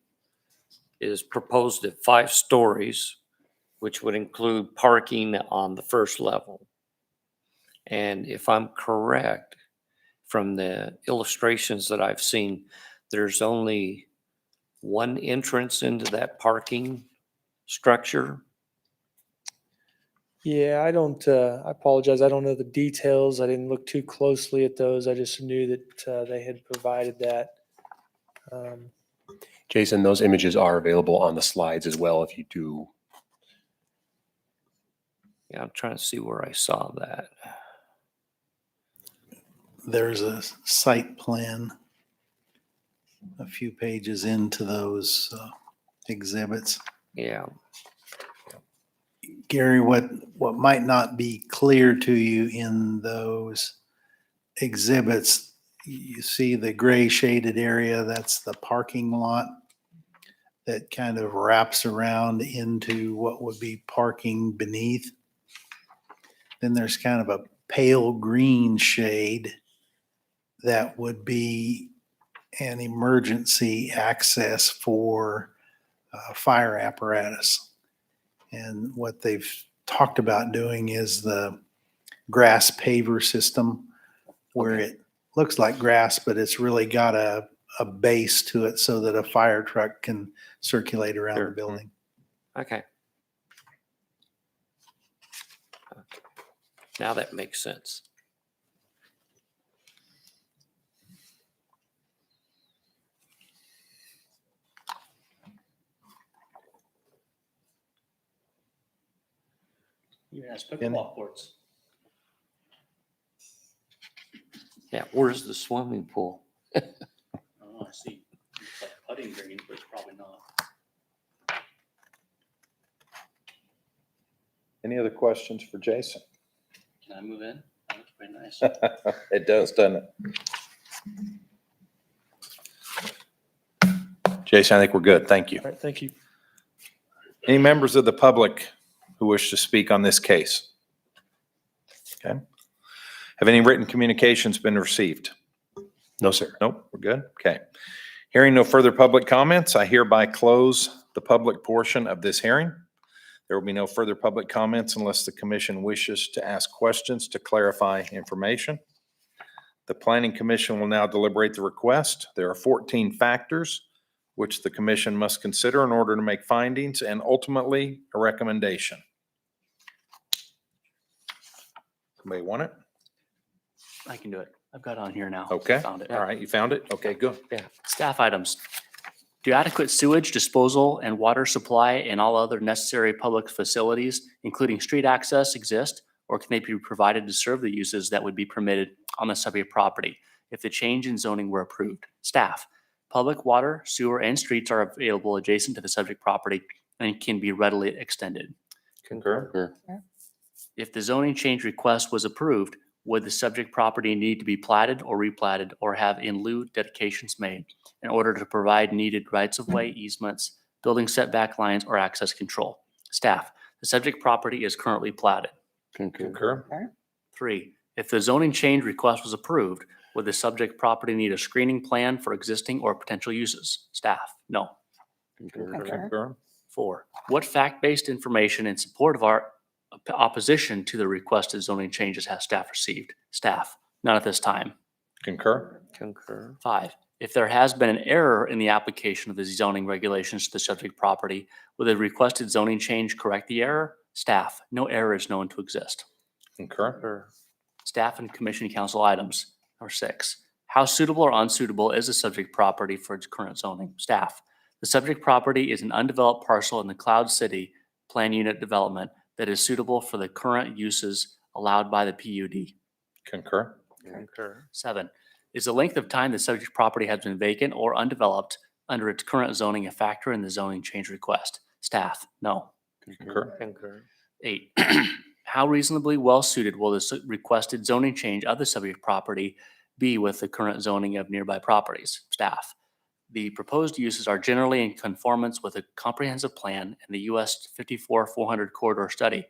is proposed at 5 stories, which would include parking on the first level. And if I'm correct, from the illustrations that I've seen, there's only one entrance into that parking structure. Yeah, I don't, I apologize. I don't know the details. I didn't look too closely at those. I just knew that they had provided that. Jason, those images are available on the slides as well if you do. Yeah, I'm trying to see where I saw that. There's a site plan a few pages into those exhibits. Yeah. Gary, what might not be clear to you in those exhibits, you see the gray shaded area, that's the parking lot that kind of wraps around into what would be parking beneath. Then there's kind of a pale green shade that would be an emergency access for fire apparatus. And what they've talked about doing is the grass paver system where it looks like grass, but it's really got a base to it so that a fire truck can circulate around the building. Okay. Now that makes sense. Even has pickleball courts. Yeah, where's the swimming pool? I don't know, I see it's like putting green, but it's probably not. Any other questions for Jason? Can I move in? That looks pretty nice. It does, doesn't it? Jason, I think we're good. Thank you. All right, thank you. Any members of the public who wish to speak on this case? Okay. Have any written communications been received? No, sir. Nope, we're good. Okay. Hearing no further public comments, I hereby close the public portion of this hearing. There will be no further public comments unless the commission wishes to ask questions to clarify information. The Planning Commission will now deliberate the request. There are 14 factors which the commission must consider in order to make findings and ultimately a recommendation. Somebody want it? I can do it. I've got it on here now. Okay. Found it. All right, you found it? Okay, good. Staff items. Do adequate sewage disposal and water supply and all other necessary public facilities, including street access, exist, or can they be provided to serve the uses that would be permitted on the subject property if the change in zoning were approved? Staff, public water, sewer, and streets are available adjacent to the subject property and can be readily extended. Concur. If the zoning change request was approved, would the subject property need to be platted or replatted or have in lieu dedications made in order to provide needed rights-of-way easements, building setback lines, or access control? Staff, the subject property is currently platted. Concur. 3, if the zoning change request was approved, would the subject property need a screening plan for existing or potential uses? Staff, no. Concur. 4, what fact-based information in support of our opposition to the requested zoning changes has staff received? Staff, none at this time. Concur. 5, if there has been an error in the application of the zoning regulations to the subject property, will the requested zoning change correct the error? Staff, no error is known to exist. Concur. Staff and commission council items. Number 6, how suitable or unsuitable is the subject property for its current zoning? Staff, the subject property is an undeveloped parcel in the Cloud City Plan Unit development that is suitable for the current uses allowed by the PUD. Concur. 7, is the length of time the subject property has been vacant or undeveloped under its current zoning a factor in the zoning change request? Staff, no. Concur. 8, how reasonably well suited will the requested zoning change of the subject property be with the current zoning of nearby properties? Staff, the proposed uses are generally in conformance with a comprehensive plan and the US 54-400 corridor study,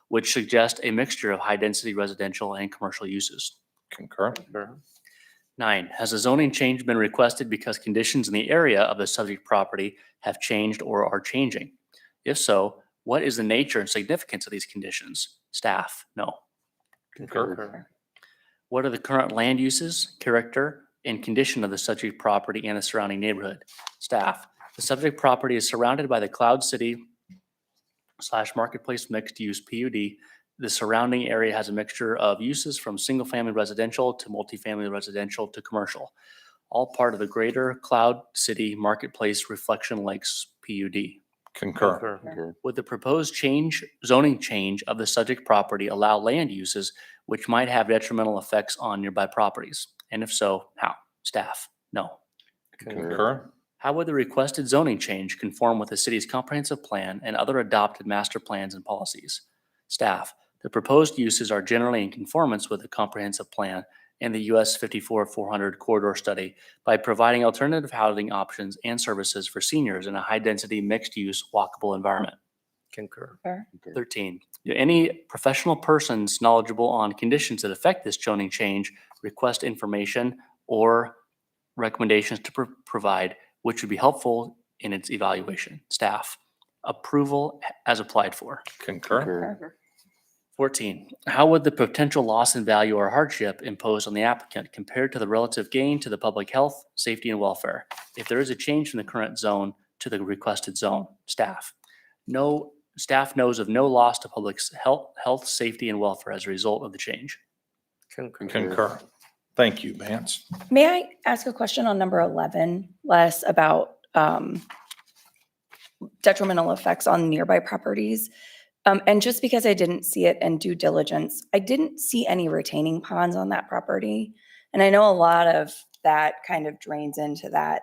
which suggests a mixture of high-density residential and commercial uses. Concur. 9, has a zoning change been requested because conditions in the area of the subject property have changed or are changing? If so, what is the nature and significance of these conditions? Staff, no. Concur. What are the current land uses, character, and condition of the subject property and the surrounding neighborhood? Staff, the subject property is surrounded by the Cloud City / Marketplace Mixed Use PUD. The surrounding area has a mixture of uses from single-family residential to multifamily residential to commercial, all part of the greater Cloud City Marketplace Reflection Lakes PUD. Concur. Would the proposed zoning change of the subject property allow land uses which might have detrimental effects on nearby properties? And if so, how? Staff, no. Concur. How would the requested zoning change conform with the city's comprehensive plan and other adopted master plans and policies? Staff, the proposed uses are generally in conformance with the comprehensive plan and the US 54-400 corridor study by providing alternative housing options and services for seniors in a high-density, mixed-use, walkable environment. 13, do any professional persons knowledgeable on conditions that affect this zoning change request information or recommendations to provide, which would be helpful in its evaluation? Staff, approval as applied for. Concur. 14, how would the potential loss in value or hardship imposed on the applicant compared to the relative gain to the public health, safety, and welfare if there is a change from the current zone to the requested zone? Staff, no. Staff knows of no loss to public health, safety, and welfare as a result of the change. Concur. Thank you, Vance. May I ask a question on number 11, Les, about detrimental effects on nearby properties? And just because I didn't see it in due diligence, I didn't see any retaining ponds on that property. And I know a lot of that kind of drains into that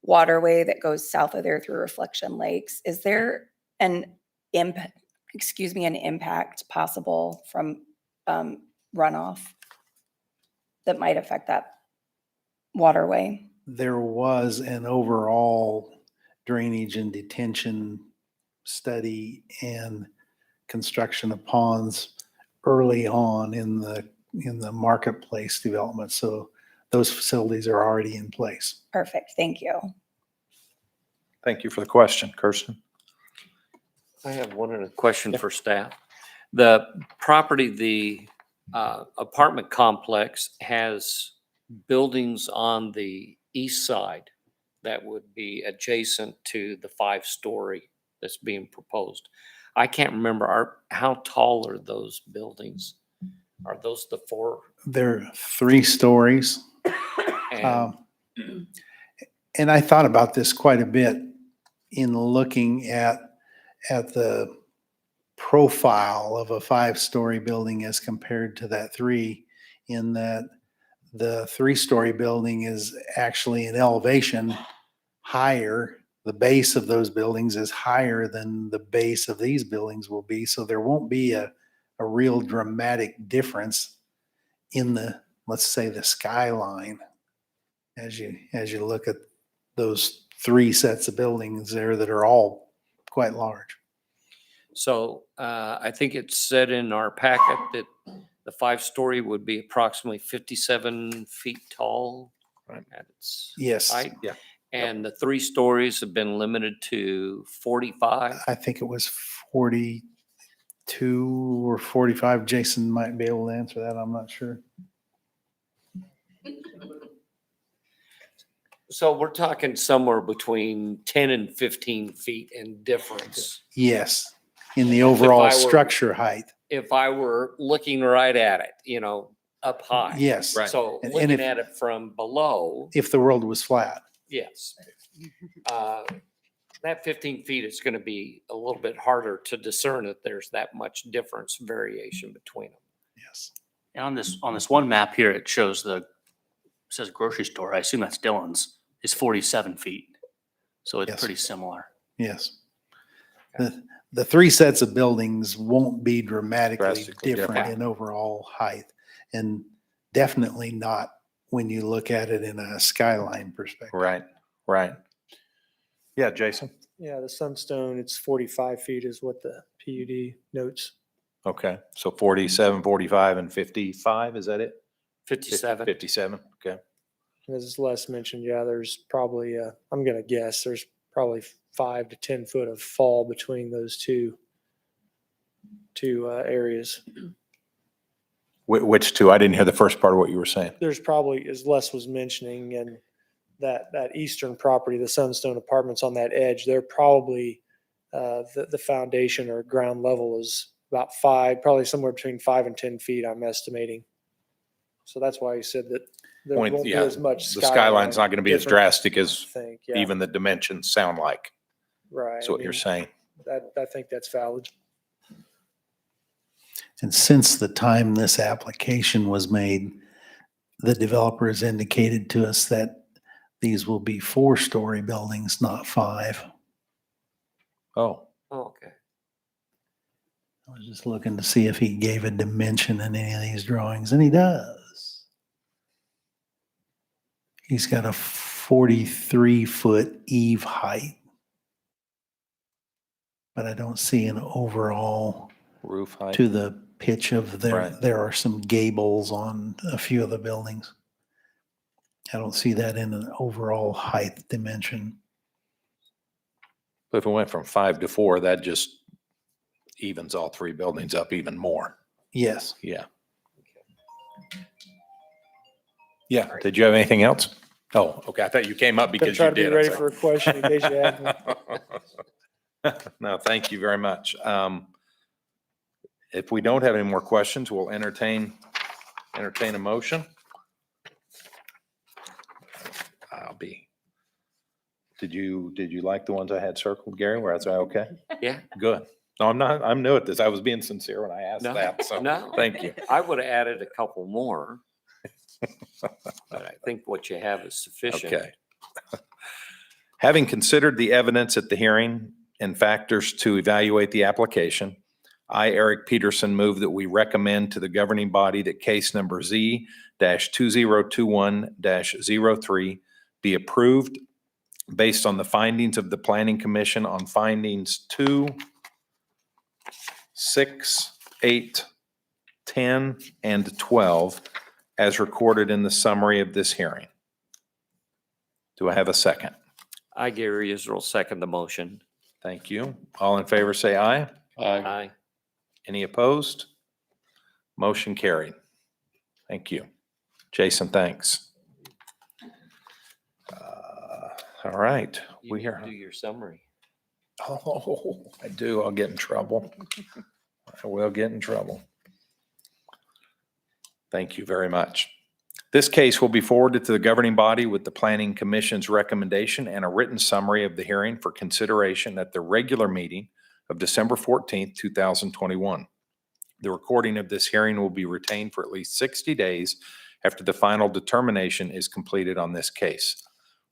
waterway that goes south of there through Reflection Lakes. Is there an impact possible from runoff that might affect that waterway? There was an overall drainage and detention study and construction of ponds early on in the in the marketplace development. So those facilities are already in place. Perfect. Thank you. Thank you for the question, Kirsten. I have one other question for staff. The property, the apartment complex has buildings on the east side that would be adjacent to the 5-story that's being proposed. I can't remember, how tall are those buildings? Are those the 4? They're 3 stories. And And I thought about this quite a bit in looking at the profile of a 5-story building as compared to that 3, in that the 3-story building is actually an elevation higher. The base of those buildings is higher than the base of these buildings will be. So there won't be a real dramatic difference in the, let's say, the skyline as you look at those 3 sets of buildings there that are all quite large. so I think it said in our packet that the 5-story would be approximately 57 feet tall. Right. At its Yes. height. Yeah. And the 3 stories have been limited to 45. I think it was 42 or 45. Jason might be able to answer that. I'm not sure. So we're talking somewhere between 10 and 15 feet in difference. Yes, in the If I overall were- structure height. If I were looking right at it, up high. Yes. Right. So And looking if- at it from below, If the world was flat. yes. That 15 feet is going to be a little bit harder to discern if there's that much difference, variation between them. Yes. And on this one map here, it shows says grocery store. I assume that's Dillon's, is 47 feet. So it's Yes. pretty similar. Yes. The 3 sets of buildings won't be dramatically Drastically different different. in overall height, and definitely not when you look at it in a skyline perspective. Right, right. Yeah, Jason? Yeah, the Sunstone, it's 45 feet is what the PUD notes. Okay, so 47, 45, and 55, is that it? 57. 57, okay. As Les mentioned, yeah, there's probably, I'm going to guess, there's probably 5 to 10 foot of fall between those two areas. Which 2? I didn't hear the first part of what you were saying. There's probably, as Les was mentioning, and that eastern property, the Sunstone Apartments on that edge, they're probably, the foundation or ground level is about 5, probably somewhere between 5 and 10 feet, I'm estimating. So that's why he said that there Point, won't be yeah, as much. the skyline's not going to be as difference, drastic I as think, yeah, even the dimensions sound like. right. That's I what you're mean, saying. I think that's valid. And since the time this application was made, the developers indicated to us that these will be 4-story buildings, not 5. Oh, Oh, okay. I was just looking to see if he gave a dimension in any of these drawings, and he does. He's got a 43-foot eave height. But I don't see an overall roof height. to the pitch of Right. there are some gables on a few of the buildings. I don't see that in an overall height dimension. But if it went from 5 to 4, that just evens all 3 buildings up even more. Yes. Yeah. Yeah, did you have anything else? Oh, okay, I thought you came up Gonna because try you to be did. ready for a question in case you have one. No, thank you very much. If we don't have any more questions, we'll entertain a motion. Did you like the ones I had circled, Gary? Was I okay? Yeah. Good. No, I'm new at this. I was being sincere when I asked No, that, so no. thank you. I would have added a couple more. But I think what you have is sufficient. Okay. Having considered the evidence at the hearing and factors to evaluate the application, I, Eric Peterson, move that we recommend to the governing body that case number Z-2021-03 be approved based on the findings of the Planning Commission on findings 2, 6, 8, 10, and 12 as recorded in the summary of this hearing. Do I have a second? I, Gary Israel, second the motion. Thank you. All in favor, say aye. Aye. Aye. Any opposed? Motion carried. Thank you. Jason, thanks. All right, You we need to are. do your summary. Oh, I do. I'll get in trouble. I will get in trouble. Thank you very much. This case will be forwarded to the governing body with the Planning Commission's recommendation and a written summary of the hearing for consideration at the regular meeting of December 14th, 2021. The recording of this hearing will be retained for at least 60 days after the final determination is completed on this case.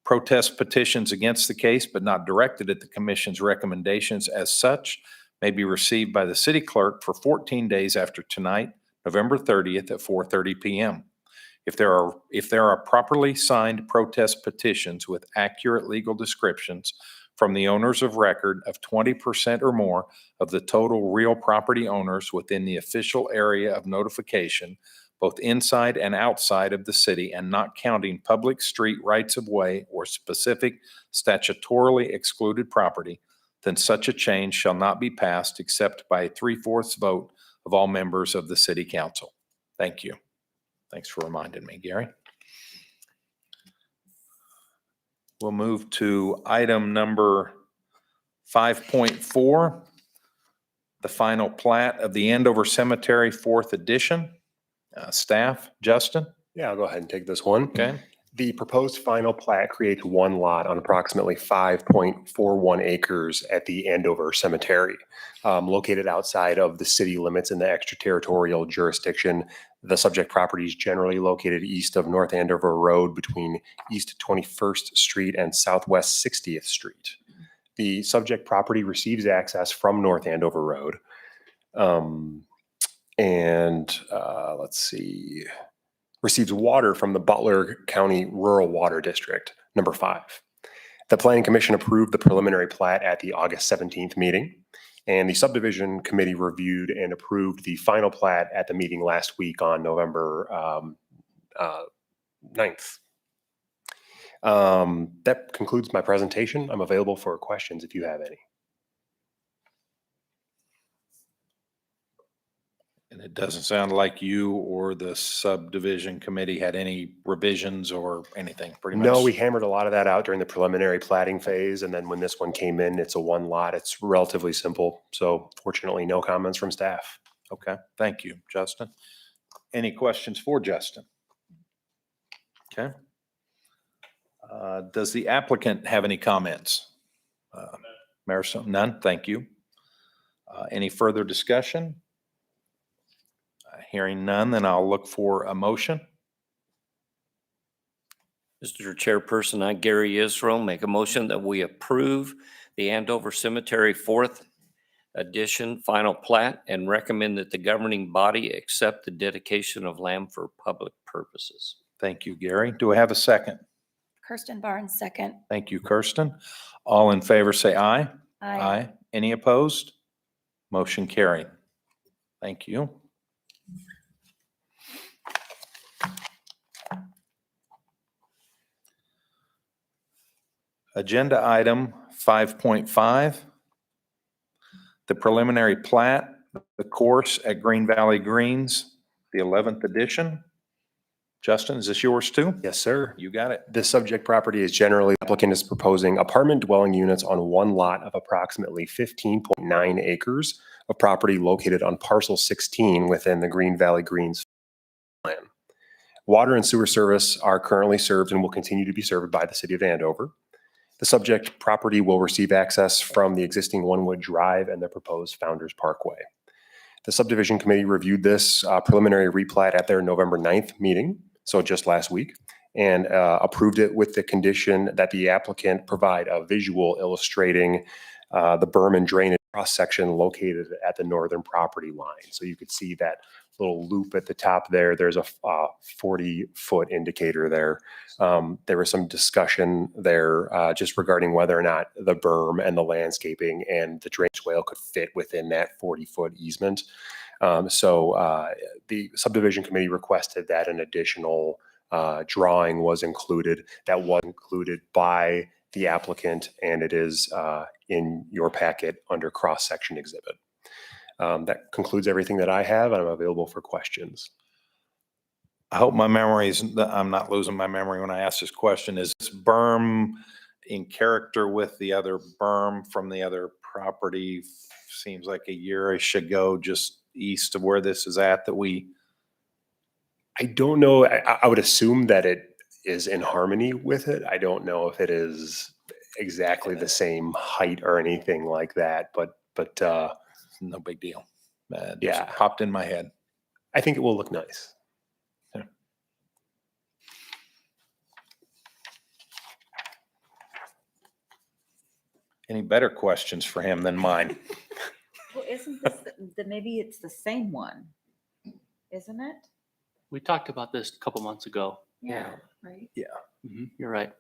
Protest petitions against the case, but not directed at the commission's recommendations as such, may be received by the city clerk for 14 days after tonight, November 30th at 4:30 p.m. If there are properly signed protest petitions with accurate legal descriptions from the owners of record of 20% or more of the total real property owners within the official area of notification, both inside and outside of the city, and not counting public street rights of way or specific statutorily excluded property, then such a change shall not be passed except by a 3/4 vote of all members of the city council. Thank you. Thanks for reminding me, Gary. We'll move to item number 5.4, the final plat of the Andover Cemetery, 4th edition. Staff, Justin? Yeah, I'll go ahead and take this one. Okay. The proposed final plat creates one lot on approximately 5.41 acres at the Andover Cemetery, located outside of the city limits in the extraterritorial jurisdiction. The subject property is generally located east of North Andover Road between East 21st Street and Southwest 60th Street. The subject property receives access from North Andover Road. Let's see, receives water from the Butler County Rural Water District, number 5. The Planning Commission approved the preliminary plat at the August 17th meeting, and the subdivision committee reviewed and approved the final plat at the meeting last week on November 9th. That concludes my presentation. I'm available for questions if you have any. And it doesn't sound like you or the subdivision committee had any revisions or anything, pretty much? No, we hammered a lot of that out during the preliminary platting phase, and then when this one came in, it's a one lot. It's relatively simple. So fortunately, no comments from staff. Okay, thank you, Justin. Any questions for Justin? Okay. Does the applicant have any comments? Marisol, none, thank you. Any further discussion? Hearing none, then I'll look for a motion. Mr. Chairperson, I, Gary Israel, make a motion that we approve the Andover Cemetery 4th edition final plat and recommend that the governing body accept the dedication of land for public purposes. Thank you, Gary. Do I have a second? Kirsten Barnes, second. Thank you, Kirsten. All in favor, say aye. Aye. Any opposed? Motion carried. Thank you. Agenda item 5.5, the preliminary plat, the course at Green Valley Greens, the 11th edition. Justin, is this yours too? Yes, sir. You got it. This subject property is generally, the applicant is proposing apartment dwelling units on one lot of approximately 15.9 acres of property located on parcel 16 within the Green Valley Greens plan. Water and sewer service are currently served and will continue to be served by the city of Andover. The subject property will receive access from the existing One-Wood Drive and the proposed Founders Parkway. The subdivision committee reviewed this preliminary replat at their November 9th meeting, so just last week, and approved it with the condition that the applicant provide a visual illustrating the berm and drainage cross-section located at the northern property line. So you could see that little loop at the top there. There's a 40-foot indicator there. There was some discussion there just regarding whether or not the berm and the landscaping and the drainage swale could fit within that 40-foot easement. The subdivision committee requested that an additional drawing was included. That was included by the applicant, and it is in your packet under cross-section exhibit. That concludes everything that I have, and I'm available for questions. I hope my memory is, I'm not losing my memory when I ask this question. Is this berm in character with the other berm from the other property? Seems like a year-ish ago, just east of where this is at, that we, I don't know. I would assume that it is in harmony with it. I don't know if it is exactly the same height or anything like that, but no big deal. Just Yeah. popped in my head. I think it will look nice. Any better questions for him than mine? Well, isn't this, maybe it's the same one, isn't it? We talked about this a couple months ago. Right? You're right.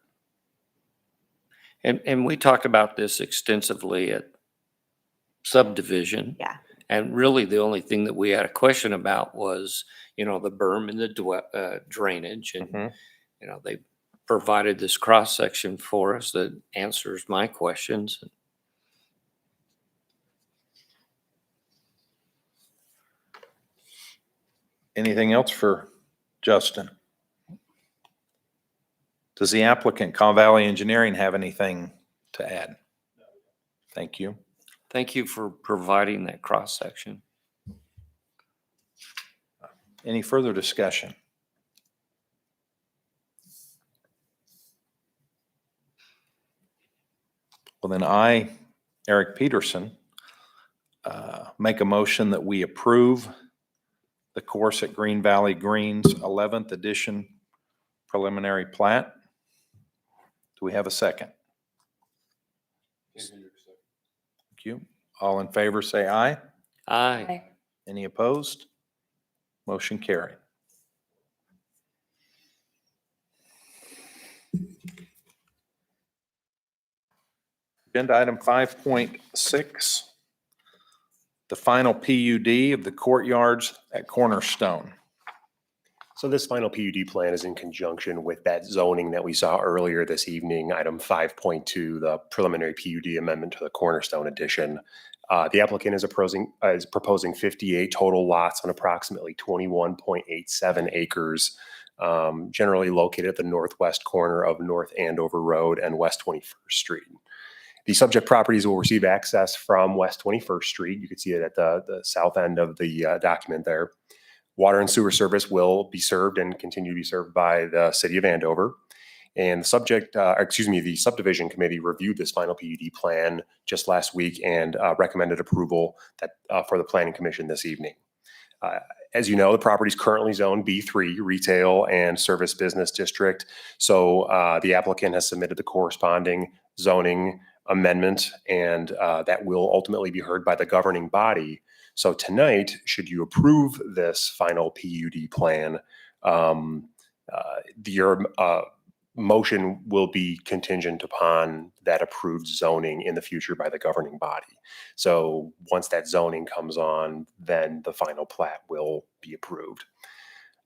And we talked about this extensively at subdivision. Yeah. And really, the only thing that we had a question about was, the berm and the drainage. And, Mhm. they provided this cross-section for us that answers my questions. Anything else for Justin? Does the applicant, Caw Valley Engineering, have anything to add? Thank you. Thank you for providing that cross-section. Any further discussion? Well, then I, Eric Peterson, make a motion that we approve the course at Green Valley Greens 11th edition preliminary plat. Do we have a second? Thank you. All in favor, say aye. Aye. Any opposed? Motion carried. Agenda item 5.6, the final PUD of the courtyards at Cornerstone. So this final PUD plan is in conjunction with that zoning that we saw earlier this evening, item 5.2, the preliminary PUD amendment to the Cornerstone addition. The applicant is proposing 58 total lots on approximately 21.87 acres, generally located at the northwest corner of North Andover Road and West 21st Street. The subject properties will receive access from West 21st Street. You can see it at the south end of the document there. Water and sewer service will be served and continue to be served by the city of Andover. And the subdivision committee reviewed this final PUD plan just last week and recommended approval for the planning commission this evening. As you know, the property is currently zoned B3, retail and service business district. So the applicant has submitted the corresponding zoning amendment, and that will ultimately be heard by the governing body. So tonight, should you approve this final PUD plan, your motion will be contingent upon that approved zoning in the future by the governing body. So once that zoning comes on, then the final plat will be approved.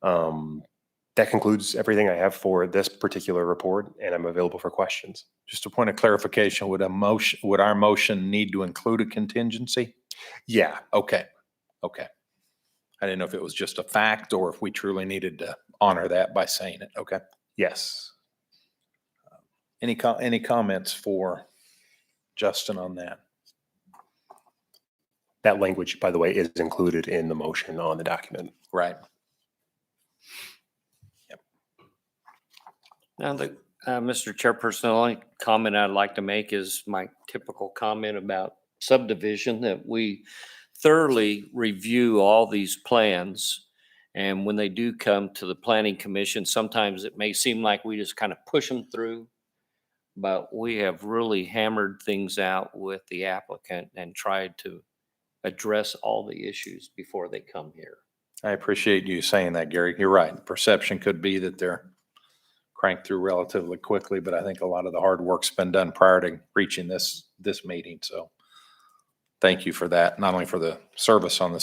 That concludes everything I have for this particular report, and I'm available for questions. Just a point of clarification, would our motion need to include a contingency? Yeah. Okay. I didn't know if it was just a fact or if we truly needed to honor that by saying it. Okay. Yes. Any comments for Justin on that? That language, by the way, is included in the motion on the document. Right. Now, Mr. Chairperson, the only comment I'd like to make is my typical comment about subdivision, that we thoroughly review all these plans. And when they do come to the planning commission, sometimes it may seem like we just kind of push them through. But we have really hammered things out with the applicant and tried to address all the issues before they come here. I appreciate you saying that, Gary. You're right. Perception could be that they're cranked through relatively quickly, but I think a lot of the hard work's been done prior to reaching this meeting. So thank you for that, not only for the service on the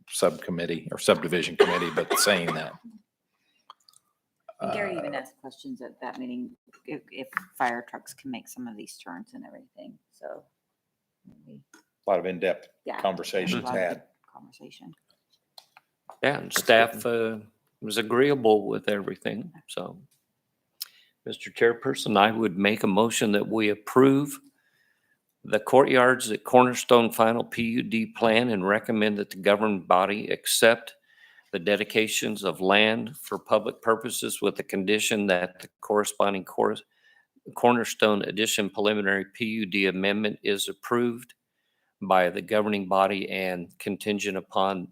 subcommittee or subdivision committee, but saying that. And Gary even asked questions at that meeting, if fire trucks can make some of these turns and everything, so. maybe, A lot of in-depth yeah, conversations a lot of had. good Conversation. Yeah, and staff was agreeable with everything, so. Mr. Chairperson, I would make a motion that we approve the courtyards at Cornerstone final PUD plan and recommend that the governing body accept the dedications of land for public purposes with the condition that the corresponding Cornerstone addition preliminary PUD amendment is approved by the governing body and contingent upon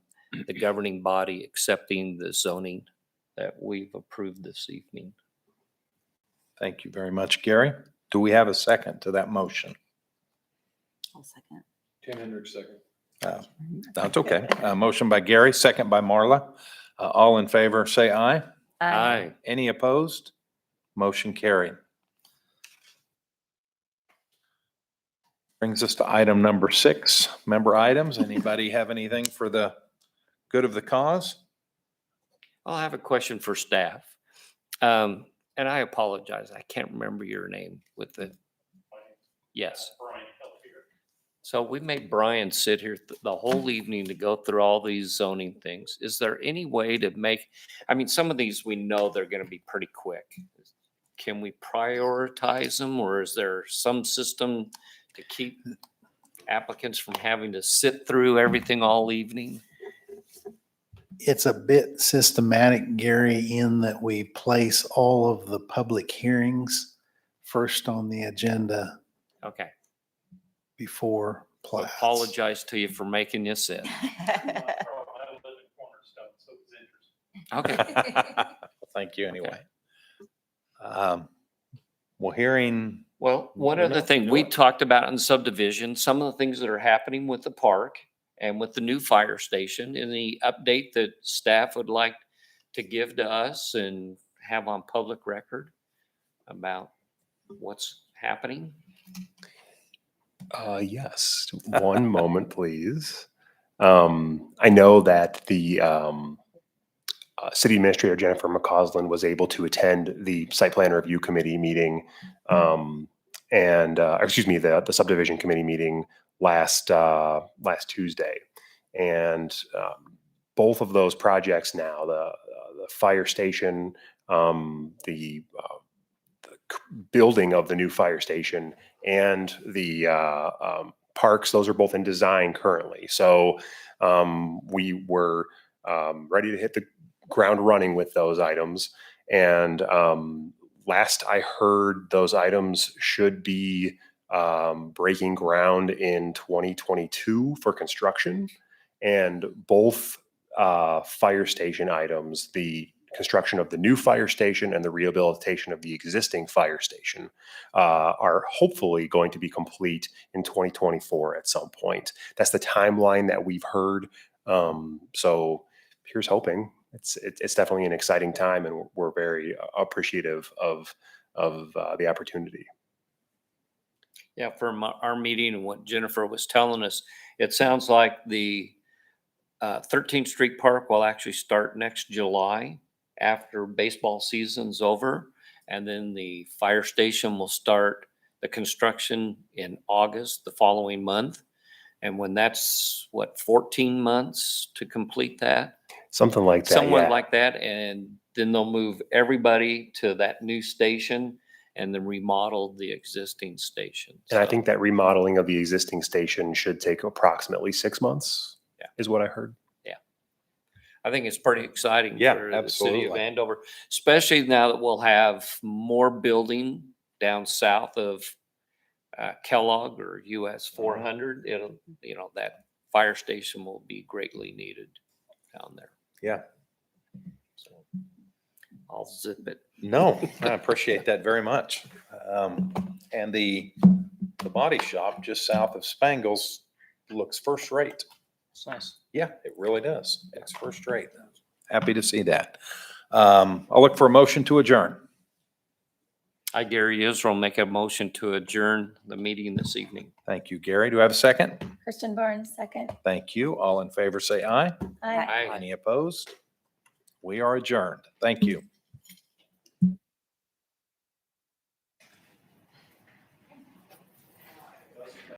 the governing body accepting the zoning that we've approved this evening. Thank you very much, Gary. Do we have a second to that motion? I'll second. Tim Hendricks, second. That's okay. Motion by Gary, second by Marla. All in favor, say aye. Aye. Any opposed? Motion carried. Brings us to item number 6, member items. Anybody have anything for the good of the cause? I'll have a question for staff. And I apologize, I can't remember your name with the. Yes. So we made Brian sit here the whole evening to go through all these zoning things. Is there any way to make, I mean, some of these we know they're gonna be pretty quick. Can we prioritize them, or is there some system to keep applicants from having to sit through everything all evening? It's a bit systematic, Gary, in that we place all of the public hearings first on the agenda Okay, before I plats. apologize to you for making you sit. Okay. Thank you anyway. Well, hearing, Well, one other thing, we talked about in subdivision, some of the things that are happening with the park and with the new fire station, and the update that staff would like to give to us and have on public record about what's happening. Yes, one moment, please. I know that the city administrator, Jennifer McCausland, was able to attend the site plan review committee meeting, or excuse me, the subdivision committee meeting last Tuesday. And both of those projects now, the fire station, the building of the new fire station, and the parks, those are both in design currently. So we were ready to hit the ground running with those items. And last I heard, those items should be breaking ground in 2022 for construction. And both fire station items, the construction of the new fire station and the rehabilitation of the existing fire station, are hopefully going to be complete in 2024 at some point. That's the timeline that we've heard. So here's hoping. It's definitely an exciting time, and we're very appreciative of the opportunity. Yeah, from our meeting and what Jennifer was telling us, it sounds like the 13th Street Park will actually start next July after baseball season's over. And then the fire station will start the construction in August, the following month. And when that's 14 months to complete that? Something like that. Somewhat Yeah. like that. And then they'll move everybody to that new station and then remodel the existing station. And I So, think that remodeling of the existing station should take approximately 6 months. Yeah. Is what I heard. I think it's pretty exciting Yeah, for the city of absolutely. Andover, especially now that we'll have more building down south of Kellogg or US 400. It'll, that fire station will be greatly needed down there. yeah, So I'll zip it. no, I appreciate that very much. And the body shop just south of Spangles looks first rate. It's nice. Yeah, it really does. It's first rate. Happy to see that. I'll look for a motion to adjourn. I, Gary Israel, make a motion to adjourn the meeting this evening. Thank you, Gary. Do I have a second? Kristen Barnes, second. Thank you. All in favor, say aye. Aye. Any opposed? We are adjourned. Thank you.